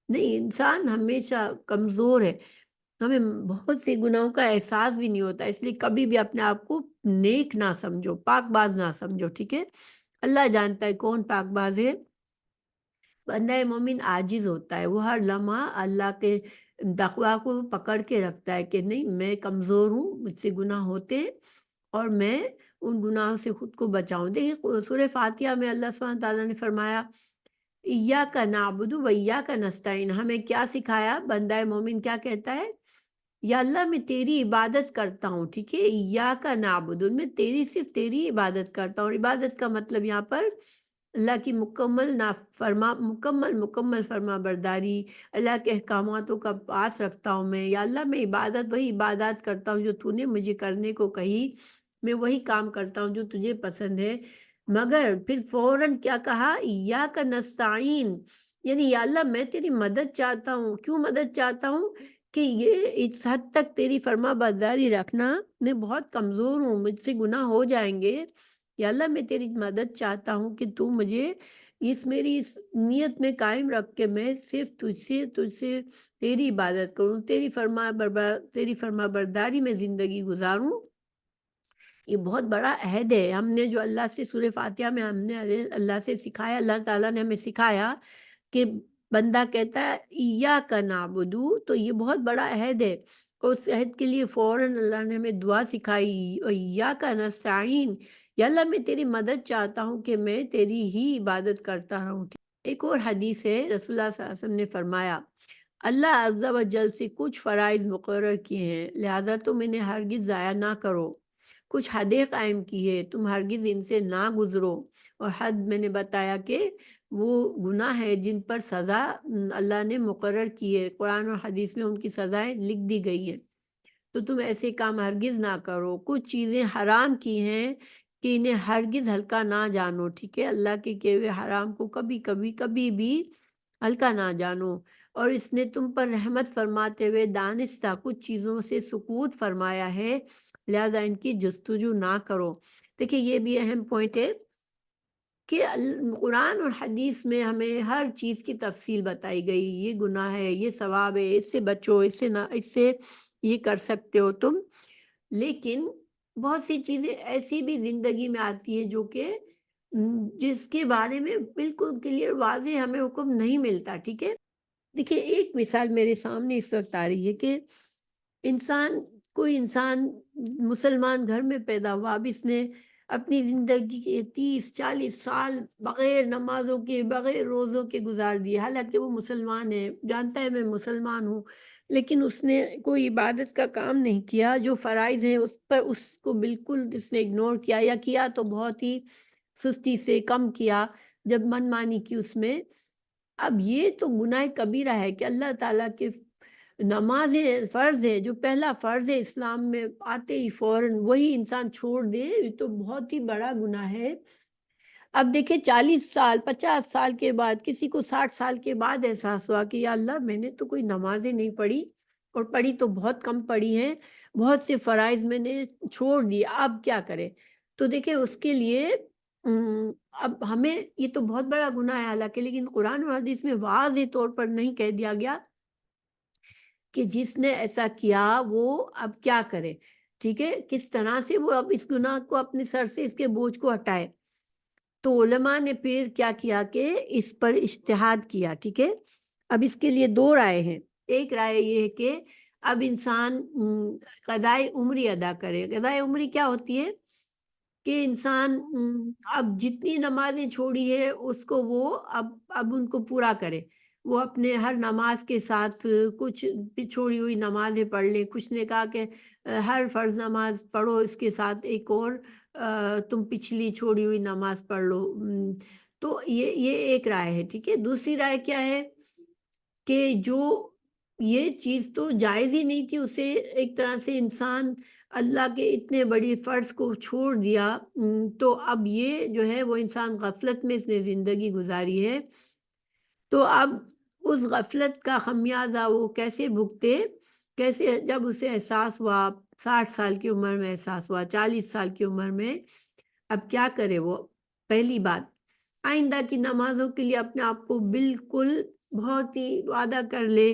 نہیں، انسان ہمیشہ کمزور ہے، ہمیں بہت سے گناہوں کا احساس بھی نہیں ہوتا، اس لیے کبھی بھی اپنے آپ کو نیک نہ سمجھو، پاک باز نہ سمجھو، ٹھیک ہے۔ اللہ جانتا ہے کون پاک باز ہے۔ بندہ مومن عاجز ہوتا ہے، وہ ہر لمحہ اللہ کے تقویٰ کو پکڑ کے رکھتا ہے کہ نہیں، میں کمزور ہوں، مجھ سے گناہ ہوتے ہیں اور میں ان گناہوں سے خود کو بچاؤں۔ دیکھیے سورہ فاتحہ میں اللہ سبحانہ تعالیٰ نے فرمایا ایاک نعبد و ایاک نستعین، ہمیں کیا سکھایا؟ بندہ مومن کیا کہتا ہے؟ یا اللہ میں تیری عبادت کرتا ہوں، ٹھیک ہے، ایاک نعبد، میں صرف تیری عبادت کرتا ہوں۔ عبادت کا مطلب یہاں پر اللہ کی مکمل فرما برداری، اللہ کے احکاماتوں کا پاس رکھتا ہوں میں۔ یا اللہ میں وہی عبادات کرتا ہوں جو تو نے مجھے کرنے کو کہی، میں وہی کام کرتا ہوں جو تجھے پسند ہے۔ مگر پھر فوراً کیا کہا؟ ایاک نستعین، یعنی یا اللہ میں تیری مدد چاہتا ہوں۔ کیوں مدد چاہتا ہوں؟ کہ یہ اس حد تک تیری فرما برداری رکھنا، میں بہت کمزور ہوں، مجھ سے گناہ ہو جائیں گے، یا اللہ میں تیری مدد چاہتا ہوں کہ تو مجھے میری اس نیت میں قائم رکھ کے میں صرف تجھ سے تیری عبادت کروں، تیری فرما برداری میں زندگی گزاروں۔ یہ بہت بڑا عہد ہے، ہم نے جو اللہ سے سورہ فاتحہ میں ہم نے اللہ سے سکھایا، اللہ تعالیٰ نے ہمیں سکھایا کہ بندہ کہتا ہے ایاک نعبد، تو یہ بہت بڑا عہد ہے، اور اس عہد کے لیے فوراً اللہ نے ہمیں دعا سکھائی، ایاک نستعین، یا اللہ میں تیری مدد چاہتا ہوں کہ میں تیری ہی عبادت کرتا رہوں۔ ایک اور حدیث ہے، رسول اللہ صلی اللہ علیہ وسلم نے فرمایا اللہ عز و جل سے کچھ فرائض مقرر کیے ہیں، لہذا تم انہیں ہرگز ضائع نہ کرو، کچھ حدیں قائم کی ہے، تم ہرگز ان سے نہ گزرو، اور حد میں نے بتایا کہ وہ گناہ ہے جن پر سزا اللہ نے مقرر کی ہے، قرآن اور حدیث میں ان کی سزائیں لکھ دی گئی ہیں، تو تم ایسے کام ہرگز نہ کرو۔ کچھ چیزیں حرام کی ہیں کہ انہیں ہرگز ہلکا نہ جانو، ٹھیک ہے، اللہ کے کیے ہوئے حرام کو کبھی بھی ہلکا نہ جانو، اور اس نے تم پر رحمت فرماتے ہوئے دانستہ کچھ چیزوں سے سکوت فرمایا ہے، لہذا ان کی جستجو نہ کرو۔ دیکھیں یہ بھی اہم پوائنٹ ہے کہ قرآن اور حدیث میں ہمیں ہر چیز کی تفصیل بتائی گئی، یہ گناہ ہے، یہ ثواب ہے، اس سے بچو، اس سے یہ کر سکتے ہو تم۔ لیکن بہت سی چیزیں ایسی بھی زندگی میں آتی ہیں جو کہ جس کے بارے میں بالکل کلیئر واضح ہمیں حکم نہیں ملتا، ٹھیک ہے۔ دیکھیے ایک مثال میرے سامنے اس وقت آ رہی ہے کہ کوئی انسان مسلمان گھر میں پیدا ہوا، اب اس نے اپنی زندگی کے 30 40 سال بغیر نمازوں کے بغیر روزوں کے گزار دیے، حالانکہ وہ مسلمان ہے، جانتا ہے میں مسلمان ہوں، لیکن اس نے کوئی عبادت کا کام نہیں کیا، جو فرائض ہیں اس پر اس کو بالکل اس نے اگنور کیا، یا کیا تو بہت ہی سستی سے کم کیا، جب من مانی کی اس میں۔ اب یہ تو گناہ کبیرہ ہے کہ اللہ تعالیٰ کے نماز فرض ہے، جو پہلا فرض ہے اسلام میں، آتے ہی فوراً وہی انسان چھوڑ دے، یہ تو بہت ہی بڑا گناہ ہے۔ اب دیکھیں 40 سال 50 سال کے بعد، کسی کو 60 سال کے بعد احساس ہوا کہ یا اللہ میں نے تو کوئی نمازیں نہیں پڑھی، اور پڑھی تو بہت کم پڑھی ہیں، بہت سے فرائض میں نے چھوڑ دیے، اب کیا کرے؟ تو دیکھیں اس کے لیے اب ہمیں یہ تو بہت بڑا گناہ ہے حالانکہ، لیکن قرآن اور حدیث میں واضح طور پر نہیں کہہ دیا گیا کہ جس نے ایسا کیا وہ اب کیا کرے، ٹھیک ہے، کس طرح سے وہ اب اس گناہ کو اپنے سر سے، اس کے بوجھ کو ہٹائے۔ تو علماء نے پھر کیا کیا کہ اس پر اجتہاد کیا، ٹھیک ہے۔ اب اس کے لیے دو رائے ہیں، ایک رائے یہ ہے کہ اب انسان قضائے عمری ادا کرے۔ قضائے عمری کیا ہوتی ہے کہ انسان اب جتنی نمازیں چھوڑی ہے اس کو وہ اب ان کو پورا کرے، وہ اپنے ہر نماز کے ساتھ کچھ چھوڑی ہوئی نمازیں پڑھ لے۔ کچھ نے کہا کہ ہر فرض نماز پڑھو، اس کے ساتھ ایک اور تم پچھلی چھوڑی ہوئی نماز پڑھ لو۔ تو یہ ایک رائے ہے، ٹھیک ہے۔ دوسری رائے کیا ہے کہ جو یہ چیز تو جائز ہی نہیں تھی، اسے ایک طرح سے انسان اللہ کے اتنے بڑی فرض کو چھوڑ دیا، تو اب یہ جو ہے وہ انسان غفلت میں اس نے زندگی گزاری ہے، تو اب اس غفلت کا خمیازہ وہ کیسے بھگتے، کیسے؟ جب اسے احساس ہوا، 60 سال کی عمر میں احساس ہوا، 40 سال کی عمر میں، اب کیا کرے وہ؟ پہلی بات، آئندہ کی نمازوں کے لیے اپنے آپ کو بالکل بہت ہی وعدہ کر لے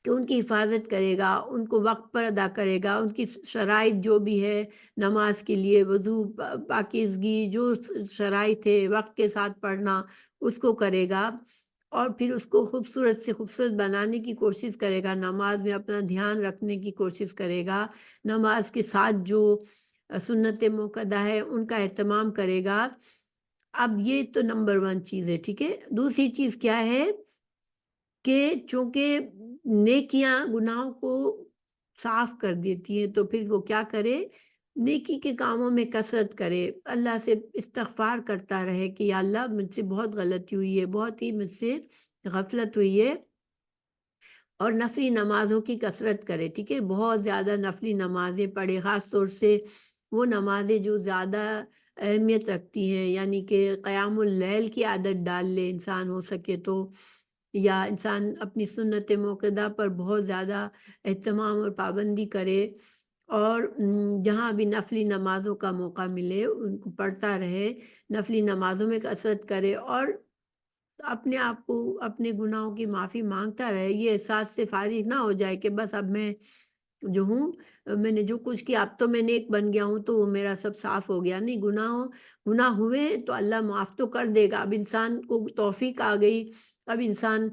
کہ ان کی حفاظت کرے گا، ان کو وقت پر ادا کرے گا، ان کی شرائط جو بھی ہے نماز کے لیے، وضو، پاکیزگی، جو شرائط ہے وقت کے ساتھ پڑھنا، اس کو کرے گا، اور پھر اس کو خوبصورت سے خوبصورت بنانے کی کوشش کرے گا، نماز میں اپنا دھیان رکھنے کی کوشش کرے گا، نماز کے ساتھ جو سنت موقدہ ہے ان کا اہتمام کرے گا۔ اب یہ تو نمبر 1 چیز ہے، ٹھیک ہے۔ دوسری چیز کیا ہے کہ چونکہ نیکیاں گناہوں کو صاف کر دیتی ہیں، تو پھر وہ کیا کرے؟ نیکی کے کاموں میں کثرت کرے، اللہ سے استغفار کرتا رہے کہ یا اللہ مجھ سے بہت غلطی ہوئی ہے، بہت ہی مجھ سے غفلت ہوئی ہے، اور نفلی نمازوں کی کثرت کرے، ٹھیک ہے، بہت زیادہ نفلی نمازیں پڑھے، خاص طور سے وہ نمازیں جو زیادہ اہمیت رکھتی ہیں، یعنی کہ قیام اللیل کی عادت ڈال لے انسان ہو سکے تو، یا انسان اپنی سنت موقدہ پر بہت زیادہ اہتمام اور پابندی کرے، اور جہاں بھی نفلی نمازوں کا موقع ملے ان کو پڑھتا رہے، نفلی نمازوں میں کثرت کرے، اور اپنے آپ کو اپنے گناہوں کی معافی مانگتا رہے، یہ احساس سے فارغ نہ ہو جائے کہ بس اب میں جو ہوں، میں نے جو کچھ کیا اب تو میں نیک بن گیا ہوں تو وہ میرا سب صاف ہو گیا۔ نہیں، گناہ ہوئے تو اللہ معاف تو کر دے گا، اب انسان کو توفیق آ گئی، اب انسان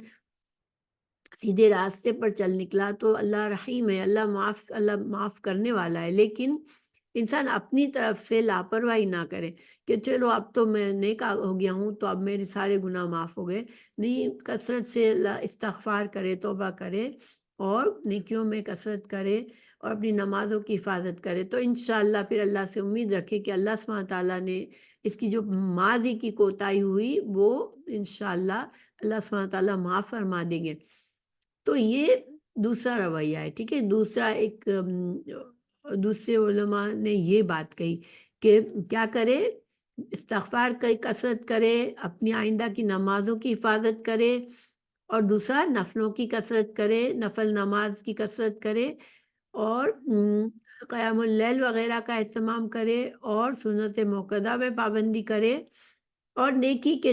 سیدھے راستے پر چل نکلا تو اللہ رحیم ہے، اللہ معاف کرنے والا ہے، لیکن انسان اپنی طرف سے لاپرواہی نہ کرے کہ چلو اب تو میں نیک ہو گیا ہوں تو اب میرے سارے گناہ معاف ہو گئے۔ نہیں، کثرت سے استغفار کرے، توبہ کرے، اور نیکیوں میں کثرت کرے، اور اپنی نمازوں کی حفاظت کرے، تو انشاءاللہ پھر اللہ سے امید رکھے کہ اللہ سبحانہ تعالیٰ نے اس کی جو ماضی کی کوتاہی ہوئی وہ انشاءاللہ اللہ سبحانہ تعالیٰ معاف فرما دیں گے۔ تو یہ دوسرا رویہ ہے، ٹھیک ہے۔ دوسرا ایک دوسرے علماء نے یہ بات کہی کہ کیا کرے؟ استغفار کی کثرت کرے، اپنی آئندہ کی نمازوں کی حفاظت کرے، اور دوسرا نفلوں کی کثرت کرے، نفل نماز کی کثرت کرے، اور قیام اللیل وغیرہ کا اہتمام کرے، اور سنت موقدہ میں پابندی کرے، اور نیکی کے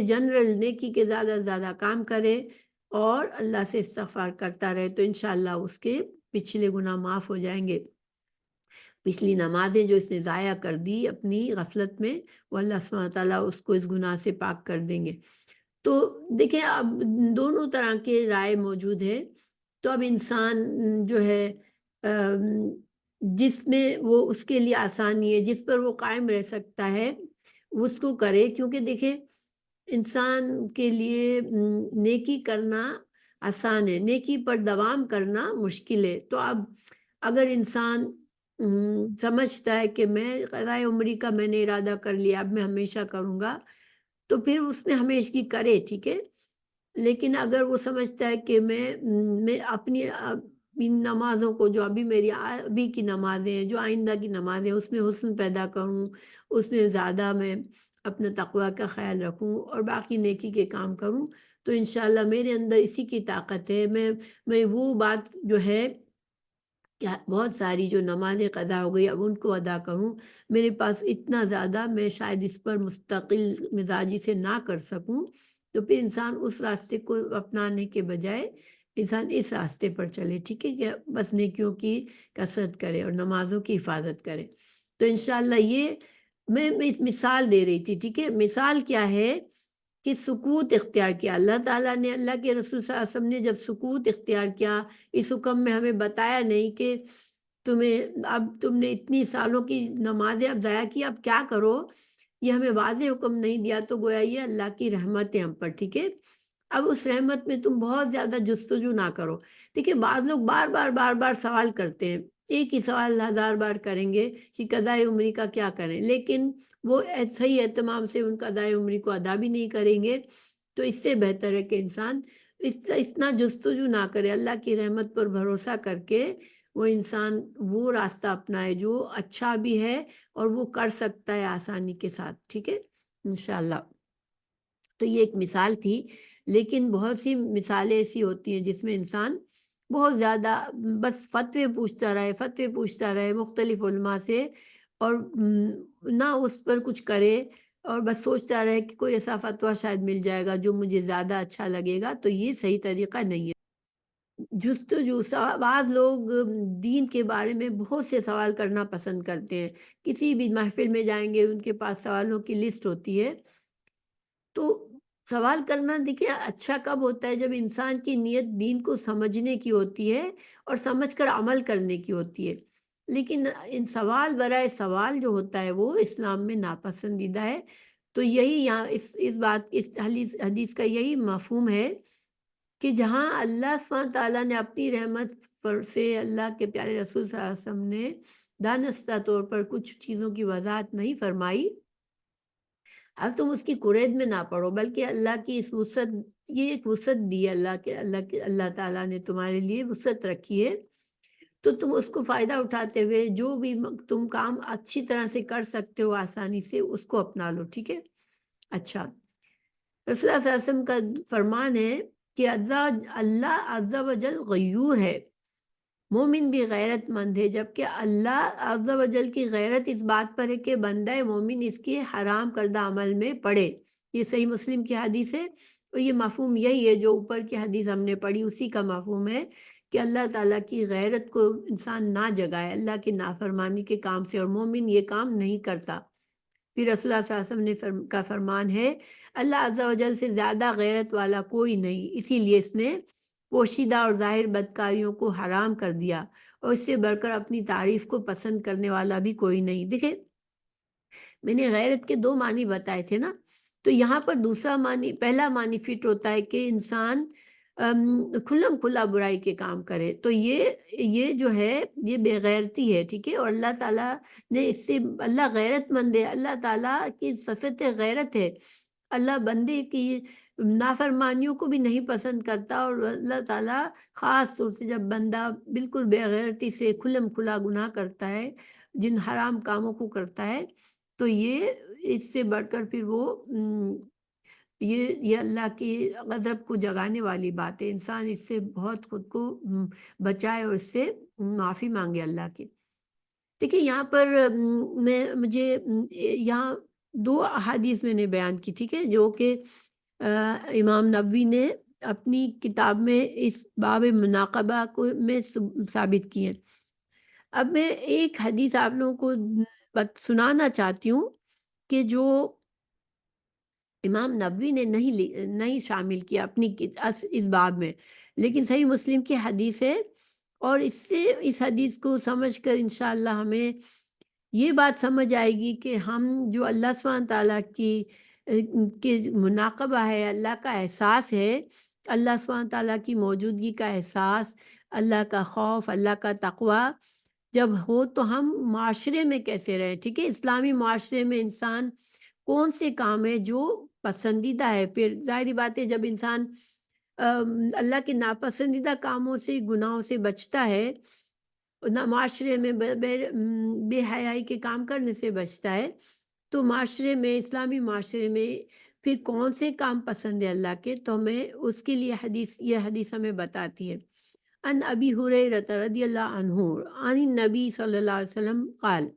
زیادہ سے زیادہ کام کرے، اور اللہ سے استغفار کرتا رہے، تو انشاءاللہ اس کے پچھلے گناہ معاف ہو جائیں گے۔ پچھلی نمازیں جو اس نے ضائع کر دی اپنی غفلت میں، وہ اللہ سبحانہ تعالیٰ اس کو اس گناہ سے پاک کر دیں گے۔ تو دیکھیں اب دونوں طرح کے رائے موجود ہے، تو اب انسان جو ہے جس میں وہ اس کے لیے آسانی ہے، جس پر وہ قائم رہ سکتا ہے اس کو کرے، کیونکہ دیکھیں انسان کے لیے نیکی کرنا آسان ہے، نیکی پر دوام کرنا مشکل ہے۔ تو اب اگر انسان سمجھتا ہے کہ میں قضائے عمری کا میں نے ارادہ کر لیا، اب میں ہمیشہ کروں گا، تو پھر اس میں ہمیشگی کرے، ٹھیک ہے۔ لیکن اگر وہ سمجھتا ہے کہ میں اپنی ان نمازوں کو جو ابھی میری ابھی کی نمازیں ہیں، جو آئندہ کی نمازیں اس میں حسن پیدا کروں، اس میں زیادہ میں اپنا تقوی کا خیال رکھوں اور باقی نیکی کے کام کروں، تو انشاءاللہ میرے اندر اسی کی طاقت ہے، میں وہ بات جو ہے کہ بہت ساری جو نمازیں قضا ہو گئی اب ان کو ادا کروں، میرے پاس اتنا زیادہ میں شاید اس پر مستقل مزاجی سے نہ کر سکوں، تو پھر انسان اس راستے کو اپنانے کے بجائے انسان اس راستے پر چلے، ٹھیک ہے، کہ بس نیکیوں کی کثرت کرے اور نمازوں کی حفاظت کرے۔ تو انشاءاللہ یہ میں اس مثال دے رہی تھی، ٹھیک ہے۔ مثال کیا ہے کہ سکوت اختیار کیا اللہ تعالیٰ نے، اللہ کے رسول صلی اللہ علیہ وسلم نے جب سکوت اختیار کیا، اس حکم میں ہمیں بتایا نہیں کہ اب تم نے اتنی سالوں کی نمازیں اب ضائع کی، اب کیا کرو، یہ ہمیں واضح حکم نہیں دیا، تو گویا یہ اللہ کی رحمت ہے ہم پر، ٹھیک ہے۔ اب اس رحمت میں تم بہت زیادہ جستجو نہ کرو، ٹھیک ہے۔ بعض لوگ بار بار سوال کرتے ہیں، ایک ہی سوال 1000 بار کریں گے کہ قضائے عمری کا کیا کریں، لیکن وہ صحیح اہتمام سے ان قضائے عمری کو ادا بھی نہیں کریں گے۔ تو اس سے بہتر ہے کہ انسان اتنا جستجو نہ کرے، اللہ کی رحمت پر بھروسہ کر کے وہ انسان وہ راستہ اپنائے جو اچھا بھی ہے اور وہ کر سکتا ہے آسانی کے ساتھ، ٹھیک ہے انشاءاللہ۔ تو یہ ایک مثال تھی، لیکن بہت سی مثالیں ایسی ہوتی ہیں جس میں انسان بہت زیادہ بس فتوے پوچھتا رہے مختلف علماء سے، اور نہ اس پر کچھ کرے، اور بس سوچتا رہے کہ کوئی ایسا فتویٰ شاید مل جائے گا جو مجھے زیادہ اچھا لگے گا، تو یہ صحیح طریقہ نہیں ہے۔ جستجو بعض لوگ دین کے بارے میں بہت سے سوال کرنا پسند کرتے ہیں، کسی بھی محفل میں جائیں گے ان کے پاس سوالوں کی لسٹ ہوتی ہے۔ تو سوال کرنا دیکھیں اچھا کب ہوتا ہے، جب انسان کی نیت دین کو سمجھنے کی ہوتی ہے اور سمجھ کر عمل کرنے کی ہوتی ہے، لیکن ان سوال برائے سوال جو ہوتا ہے وہ اسلام میں ناپسندیدہ ہے۔ تو یہی یہاں اس بات اس حدیث کا یہی مفہوم ہے کہ جہاں اللہ سبحانہ تعالیٰ نے اپنی رحمت پر سے اللہ کے پیارے رسول صلی اللہ علیہ وسلم نے دانستہ طور پر کچھ چیزوں کی وضاحت نہیں فرمائی، اب تم اس کی قرید میں نہ پڑو، بلکہ اللہ کی اس وسعت، یہ ایک وسعت دی ہے اللہ تعالیٰ نے تمہارے لیے وسعت رکھی ہے، تو تم اس کو فائدہ اٹھاتے ہوئے جو بھی تم کام اچھی طرح سے کر سکتے ہو آسانی سے اس کو اپنا لو، ٹھیک ہے۔ اچھا، رسول اللہ صلی اللہ علیہ وسلم کا فرمان ہے کہ اللہ عز و جل غیور ہے، مومن بھی غیرت مند ہے، جبکہ اللہ عز و جل کی غیرت اس بات پر ہے کہ بندہ مومن اس کے حرام کردہ عمل میں پڑے۔ یہ صحیح مسلم کی حدیث ہے، اور یہ مفہوم یہی ہے جو اوپر کی حدیث ہم نے پڑھی اسی کا مفہوم ہے کہ اللہ تعالیٰ کی غیرت کو انسان نہ جگائے اللہ کی نافرمانی کے کام سے، اور مومن یہ کام نہیں کرتا۔ پھر رسول اللہ صلی اللہ علیہ وسلم کا فرمان ہے اللہ عز و جل سے زیادہ غیرت والا کوئی نہیں، اسی لیے اس نے پوشیدہ اور ظاہر بدکاریوں کو حرام کر دیا، اور اس سے بڑھ کر اپنی تعریف کو پسند کرنے والا بھی کوئی نہیں۔ دیکھیں میں نے غیرت کے 2 معنی بتائے تھے نا، تو یہاں پر دوسرا معنی، پہلا معنی فٹ ہوتا ہے کہ انسان کھلم کھلا برائی کے کام کرے، تو یہ جو ہے یہ بے غیرتی ہے، ٹھیک ہے۔ اور اللہ تعالیٰ نے اس سے، اللہ غیرت مند ہے، اللہ تعالیٰ کی صفت غیرت ہے، اللہ بندے کی نافرمانیوں کو بھی نہیں پسند کرتا، اور اللہ تعالیٰ خاص طور سے جب بندہ بالکل بے غیرتی سے کھلم کھلا گناہ کرتا ہے، جن حرام کاموں کو کرتا ہے، تو یہ اس سے بڑھ کر پھر وہ یہ اللہ کی غضب کو جگانے والی بات ہے، انسان اس سے بہت خود کو بچائے اور اس سے معافی مانگے اللہ کی۔ دیکھیے یہاں پر مجھے یہاں 2 احادیث میں نے بیان کی، ٹھیک ہے، جو کہ امام نووی نے اپنی کتاب میں اس باب مناقبہ کو میں ثابت کی ہیں۔ اب میں ایک حدیث آپ لوگوں کو سنانا چاہتی ہوں کہ جو امام نووی نے نہیں شامل کیا اپنی اس باب میں، لیکن صحیح مسلم کی حدیث ہے، اور اس سے اس حدیث کو سمجھ کر انشاءاللہ ہمیں یہ بات سمجھ آئے گی کہ ہم جو اللہ سبحانہ تعالیٰ کے مناقبہ ہے، اللہ کا احساس ہے، اللہ سبحانہ تعالیٰ کی موجودگی کا احساس، اللہ کا خوف، اللہ کا تقوی جب ہو تو ہم معاشرے میں کیسے رہیں، ٹھیک ہے؟ اسلامی معاشرے میں انسان کون سے کام ہے جو پسندیدہ ہے؟ پھر ظاہری بات ہے جب انسان اللہ کے ناپسندیدہ کاموں سے، گناہوں سے بچتا ہے، معاشرے میں بے حیائی کے کام کرنے سے بچتا ہے، تو معاشرے میں، اسلامی معاشرے میں پھر کون سے کام پسند ہے اللہ کے، تو ہمیں اس کے لیے یہ حدیث ہمیں بتاتی ہے۔ ان ابی ہریرہ رضی اللہ عنہ عن النبی صلی اللہ علیہ وسلم قال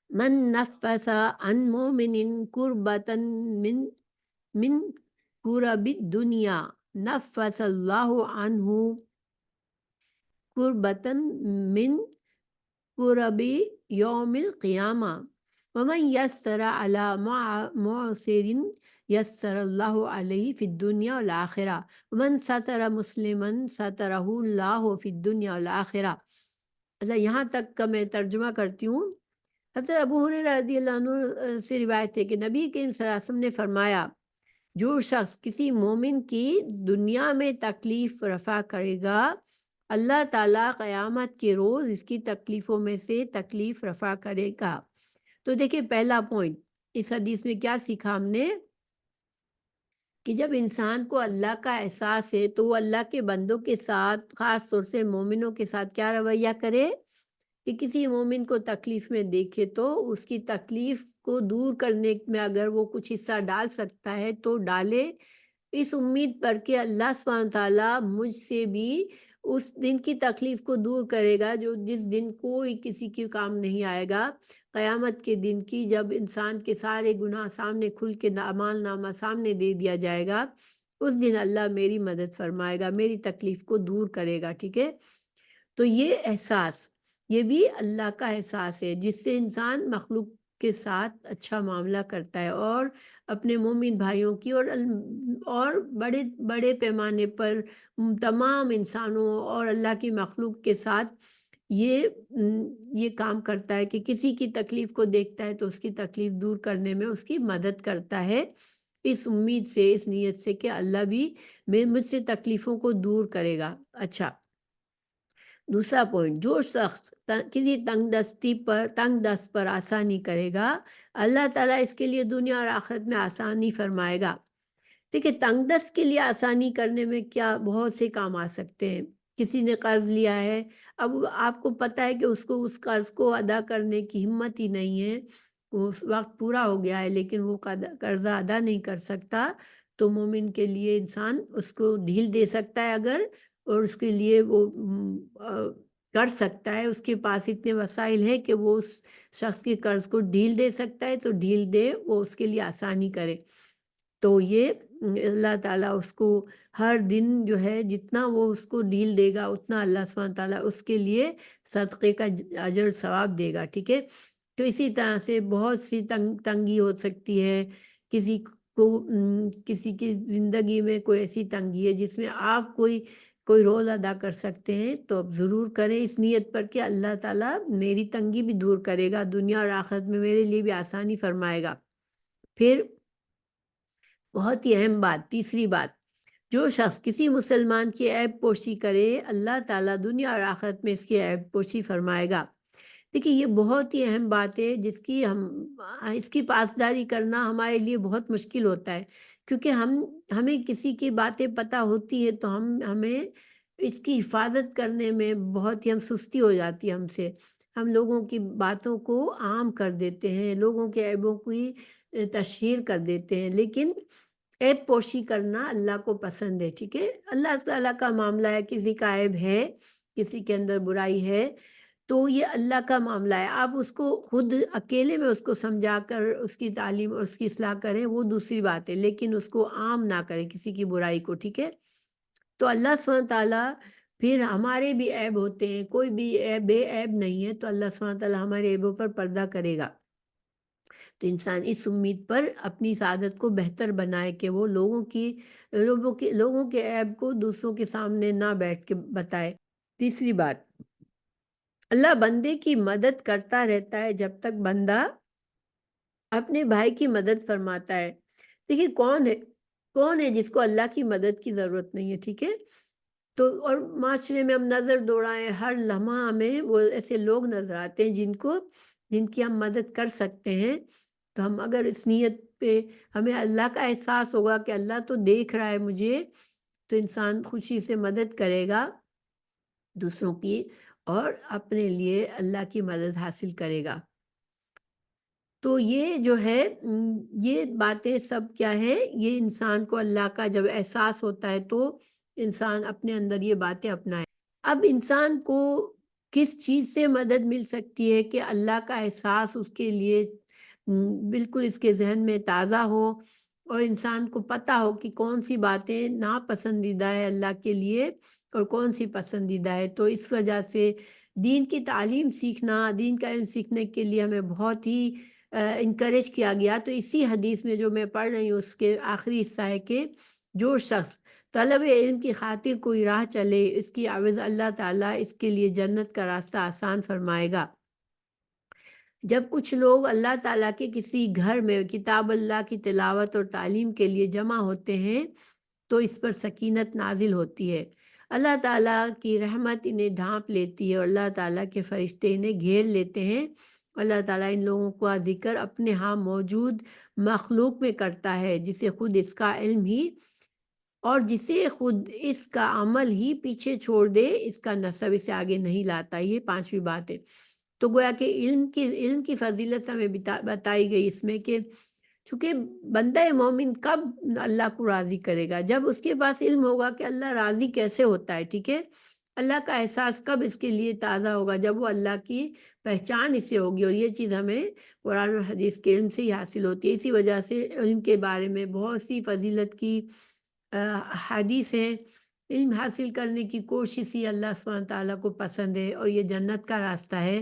من نفس عن مومن کربتا من کرب الدنیا نفس اللہ عنہ کربتا من کرب یوم القیامہ ومن یسر علی معسر یسر اللہ علیہ فی الدنیا والآخرہ ومن ستر مسلما سترہ اللہ فی الدنیا والآخرہ۔ اللہ یہاں تک کا میں ترجمہ کرتی ہوں۔ حضرت ابو ہریرہ رضی اللہ عنہ سے روایت ہے کہ نبی کریم صلی اللہ علیہ وسلم نے فرمایا، جو شخص کسی مومن کی دنیا میں تکلیف رفع کرے گا، اللہ تعالیٰ قیامت کے روز اس کی تکلیفوں میں سے تکلیف رفع کرے گا۔ تو دیکھیں پہلا پوائنٹ اس حدیث میں کیا سیکھا ہم نے، کہ جب انسان کو اللہ کا احساس ہے تو وہ اللہ کے بندوں کے ساتھ، خاص طور سے مومنوں کے ساتھ کیا رویہ کرے، کہ کسی مومن کو تکلیف میں دیکھے تو اس کی تکلیف کو دور کرنے میں اگر وہ کچھ حصہ ڈال سکتا ہے تو ڈالے، اس امید پر کہ اللہ سبحانہ تعالیٰ مجھ سے بھی اس دن کی تکلیف کو دور کرے گا، جس دن کوئی کسی کے کام نہیں آئے گا، قیامت کے دن کی، جب انسان کے سارے گناہ سامنے کھل کے اعمال نامہ سامنے دے دیا جائے گا، اس دن اللہ میری مدد فرمائے گا، میری تکلیف کو دور کرے گا، ٹھیک ہے؟ تو یہ احساس، یہ بھی اللہ کا احساس ہے جس سے انسان مخلوق کے ساتھ اچھا معاملہ کرتا ہے، اور اپنے مومن بھائیوں کی اور بڑے بڑے پیمانے پر تمام انسانوں اور اللہ کی مخلوق کے ساتھ یہ کام کرتا ہے کہ کسی کی تکلیف کو دیکھتا ہے تو اس کی تکلیف دور کرنے میں اس کی مدد کرتا ہے، اس امید سے، اس نیت سے کہ اللہ بھی مجھ سے تکلیفوں کو دور کرے گا۔ اچھا، دوسرا پوائنٹ، جو شخص کسی تنگ دست پر آسانی کرے گا، اللہ تعالیٰ اس کے لیے دنیا اور آخرت میں آسانی فرمائے گا۔ دیکھیں تنگ دست کے لیے آسانی کرنے میں کیا بہت سے کام آ سکتے ہیں۔ کسی نے قرض لیا ہے، اب آپ کو پتہ ہے کہ اس کو اس قرض کو ادا کرنے کی ہمت ہی نہیں ہے، اس وقت پورا ہو گیا ہے لیکن وہ قرضہ ادا نہیں کر سکتا، تو مومن کے لیے انسان اس کو ڈھیل دے سکتا ہے اگر، اور اس کے لیے وہ کر سکتا ہے، اس کے پاس اتنے وسائل ہیں کہ وہ اس شخص کے قرض کو ڈھیل دے سکتا ہے، تو ڈھیل دے، وہ اس کے لیے آسانی کرے۔ تو یہ اللہ تعالیٰ اس کو ہر دن جو ہے جتنا وہ اس کو ڈھیل دے گا اتنا اللہ سبحانہ تعالیٰ اس کے لیے صدقے کا اجر ثواب دے گا، ٹھیک ہے؟ تو اسی طرح سے بہت سی تنگی ہو سکتی ہے، کسی کو کسی کی زندگی میں کوئی ایسی تنگی ہے جس میں آپ کوئی رول ادا کر سکتے ہیں، تو اب ضرور کریں اس نیت پر کہ اللہ تعالیٰ میری تنگی بھی دور کرے گا، دنیا اور آخرت میں میرے لیے بھی آسانی فرمائے گا۔ پھر بہت ہی اہم بات، تیسری بات، جو شخص کسی مسلمان کی عیب پوشی کرے، اللہ تعالیٰ دنیا اور آخرت میں اس کی عیب پوشی فرمائے گا۔ دیکھیے یہ بہت ہی اہم بات ہے جس کی اس کی پاسداری کرنا ہمارے لیے بہت مشکل ہوتا ہے، کیونکہ ہمیں کسی کی باتیں پتہ ہوتی ہے تو ہمیں اس کی حفاظت کرنے میں بہت ہی سستی ہو جاتی ہے ہم سے، ہم لوگوں کی باتوں کو عام کر دیتے ہیں، لوگوں کے عیبوں کی تشہیر کر دیتے ہیں، لیکن عیب پوشی کرنا اللہ کو پسند ہے، ٹھیک ہے؟ اللہ تعالیٰ کا معاملہ ہے، کسی کا عیب ہے، کسی کے اندر برائی ہے تو یہ اللہ کا معاملہ ہے، آپ اس کو خود اکیلے میں اس کو سمجھا کر اس کی تعلیم اور اس کی اصلاح کریں، وہ دوسری بات ہے، لیکن اس کو عام نہ کریں کسی کی برائی کو، ٹھیک ہے؟ تو اللہ سبحانہ تعالیٰ، پھر ہمارے بھی عیب ہوتے ہیں، کوئی بھی بے عیب نہیں ہے، تو اللہ سبحانہ تعالیٰ ہمارے عیبوں پر پردہ کرے گا۔ تو انسان اس امید پر اپنی سعادت کو بہتر بنائے کہ وہ لوگوں کے عیب کو دوسروں کے سامنے نہ بیٹھ کے بتائے۔ تیسری بات، اللہ بندے کی مدد کرتا رہتا ہے جب تک بندہ اپنے بھائی کی مدد فرماتا ہے۔ دیکھیے کون ہے جس کو اللہ کی مدد کی ضرورت نہیں ہے، ٹھیک ہے؟ تو اور معاشرے میں ہم نظر دوڑائیں، ہر لمحہ ہمیں وہ ایسے لوگ نظر آتے ہیں جن کی ہم مدد کر سکتے ہیں۔ تو ہم اگر اس نیت پہ ہمیں اللہ کا احساس ہوگا کہ اللہ تو دیکھ رہا ہے مجھے، تو انسان خوشی سے مدد کرے گا دوسروں کی، اور اپنے لیے اللہ کی مدد حاصل کرے گا۔ تو یہ جو ہے یہ باتیں سب کیا ہے، یہ انسان کو اللہ کا جب احساس ہوتا ہے تو انسان اپنے اندر یہ باتیں اپنائے۔ اب انسان کو کس چیز سے مدد مل سکتی ہے کہ اللہ کا احساس اس کے لیے بالکل اس کے ذہن میں تازہ ہو، اور انسان کو پتہ ہو کہ کون سی باتیں ناپسندیدہ ہے اللہ کے لیے اور کون سی پسندیدہ ہے۔ تو اس وجہ سے دین کی تعلیم سیکھنا، دین کا علم سیکھنے کے لیے ہمیں بہت ہی انکریج کیا گیا۔ تو اسی حدیث میں جو میں پڑھ رہی ہوں اس کے آخری حصہ ہے کہ جو شخص طلب علم کی خاطر کوئی راہ چلے، اس کی عوض اللہ تعالیٰ اس کے لیے جنت کا راستہ آسان فرمائے گا۔ جب کچھ لوگ اللہ تعالیٰ کے کسی گھر میں کتاب اللہ کی تلاوت اور تعلیم کے لیے جمع ہوتے ہیں تو اس پر سکینت نازل ہوتی ہے، اللہ تعالیٰ کی رحمت انہیں ڈھانپ لیتی ہے اور اللہ تعالیٰ کے فرشتے انہیں گھیر لیتے ہیں۔ اللہ تعالیٰ ان لوگوں کا ذکر اپنے ہاں موجود مخلوق میں کرتا ہے، جسے خود اس کا علم ہی اور جسے خود اس کا عمل ہی پیچھے چھوڑ دے، اس کا نسب اسے آگے نہیں لاتا۔ یہ پانچویں بات ہے۔ تو گویا کہ علم کی فضیلت ہمیں بتائی گئی اس میں کہ چونکہ بندہ مومن کب اللہ کو راضی کرے گا؟ جب اس کے پاس علم ہوگا کہ اللہ راضی کیسے ہوتا ہے، ٹھیک ہے؟ اللہ کا احساس کب اس کے لیے تازہ ہوگا؟ جب وہ اللہ کی پہچان اسے ہوگی، اور یہ چیز ہمیں قرآن و حدیث کے علم سے ہی حاصل ہوتی ہے۔ اسی وجہ سے علم کے بارے میں بہت سی فضیلت کی حدیث ہیں۔ علم حاصل کرنے کی کوشش ہی اللہ سبحانہ تعالیٰ کو پسند ہے، اور یہ جنت کا راستہ ہے۔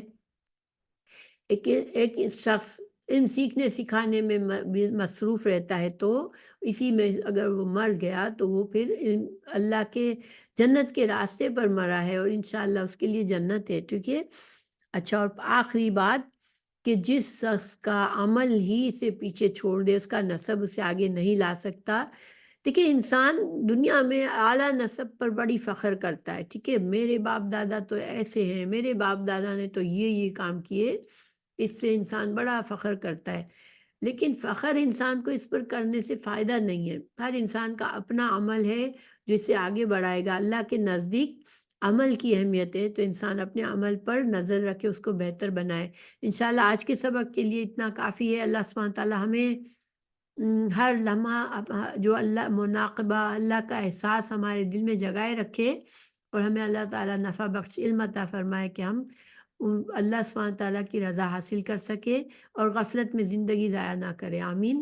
ایک شخص علم سیکھنے سکھانے میں مصروف رہتا ہے تو اسی میں اگر وہ مر گیا تو وہ پھر اللہ کے جنت کے راستے پر مرا ہے، اور انشاءاللہ اس کے لیے جنت ہے، ٹھیک ہے؟ اچھا، اور آخری بات کہ جس شخص کا عمل ہی اسے پیچھے چھوڑ دے، اس کا نسب اسے آگے نہیں لا سکتا۔ دیکھیں انسان دنیا میں اعلیٰ نسب پر بڑی فخر کرتا ہے، ٹھیک ہے؟ میرے باپ دادا تو ایسے ہیں، میرے باپ دادا نے تو یہ کام کیے، اس سے انسان بڑا فخر کرتا ہے۔ لیکن فخر انسان کو اس پر کرنے سے فائدہ نہیں ہے۔ ہر انسان کا اپنا عمل ہے جو اسے آگے بڑھائے گا۔ اللہ کے نزدیک عمل کی اہمیت ہے، تو انسان اپنے عمل پر نظر رکھے، اس کو بہتر بنائے۔ انشاءاللہ آج کے سبق کے لیے اتنا کافی ہے۔ اللہ سبحانہ تعالیٰ ہمیں ہر لمحہ جو اللہ مراقبہ، اللہ کا احساس ہمارے دل میں جگائے رکھے، اور ہمیں اللہ تعالیٰ نفع بخش علم عطا فرمائے کہ ہم اللہ سبحانہ تعالیٰ کی رضا حاصل کر سکے اور غفلت میں زندگی ضائع نہ کرے۔ آمین۔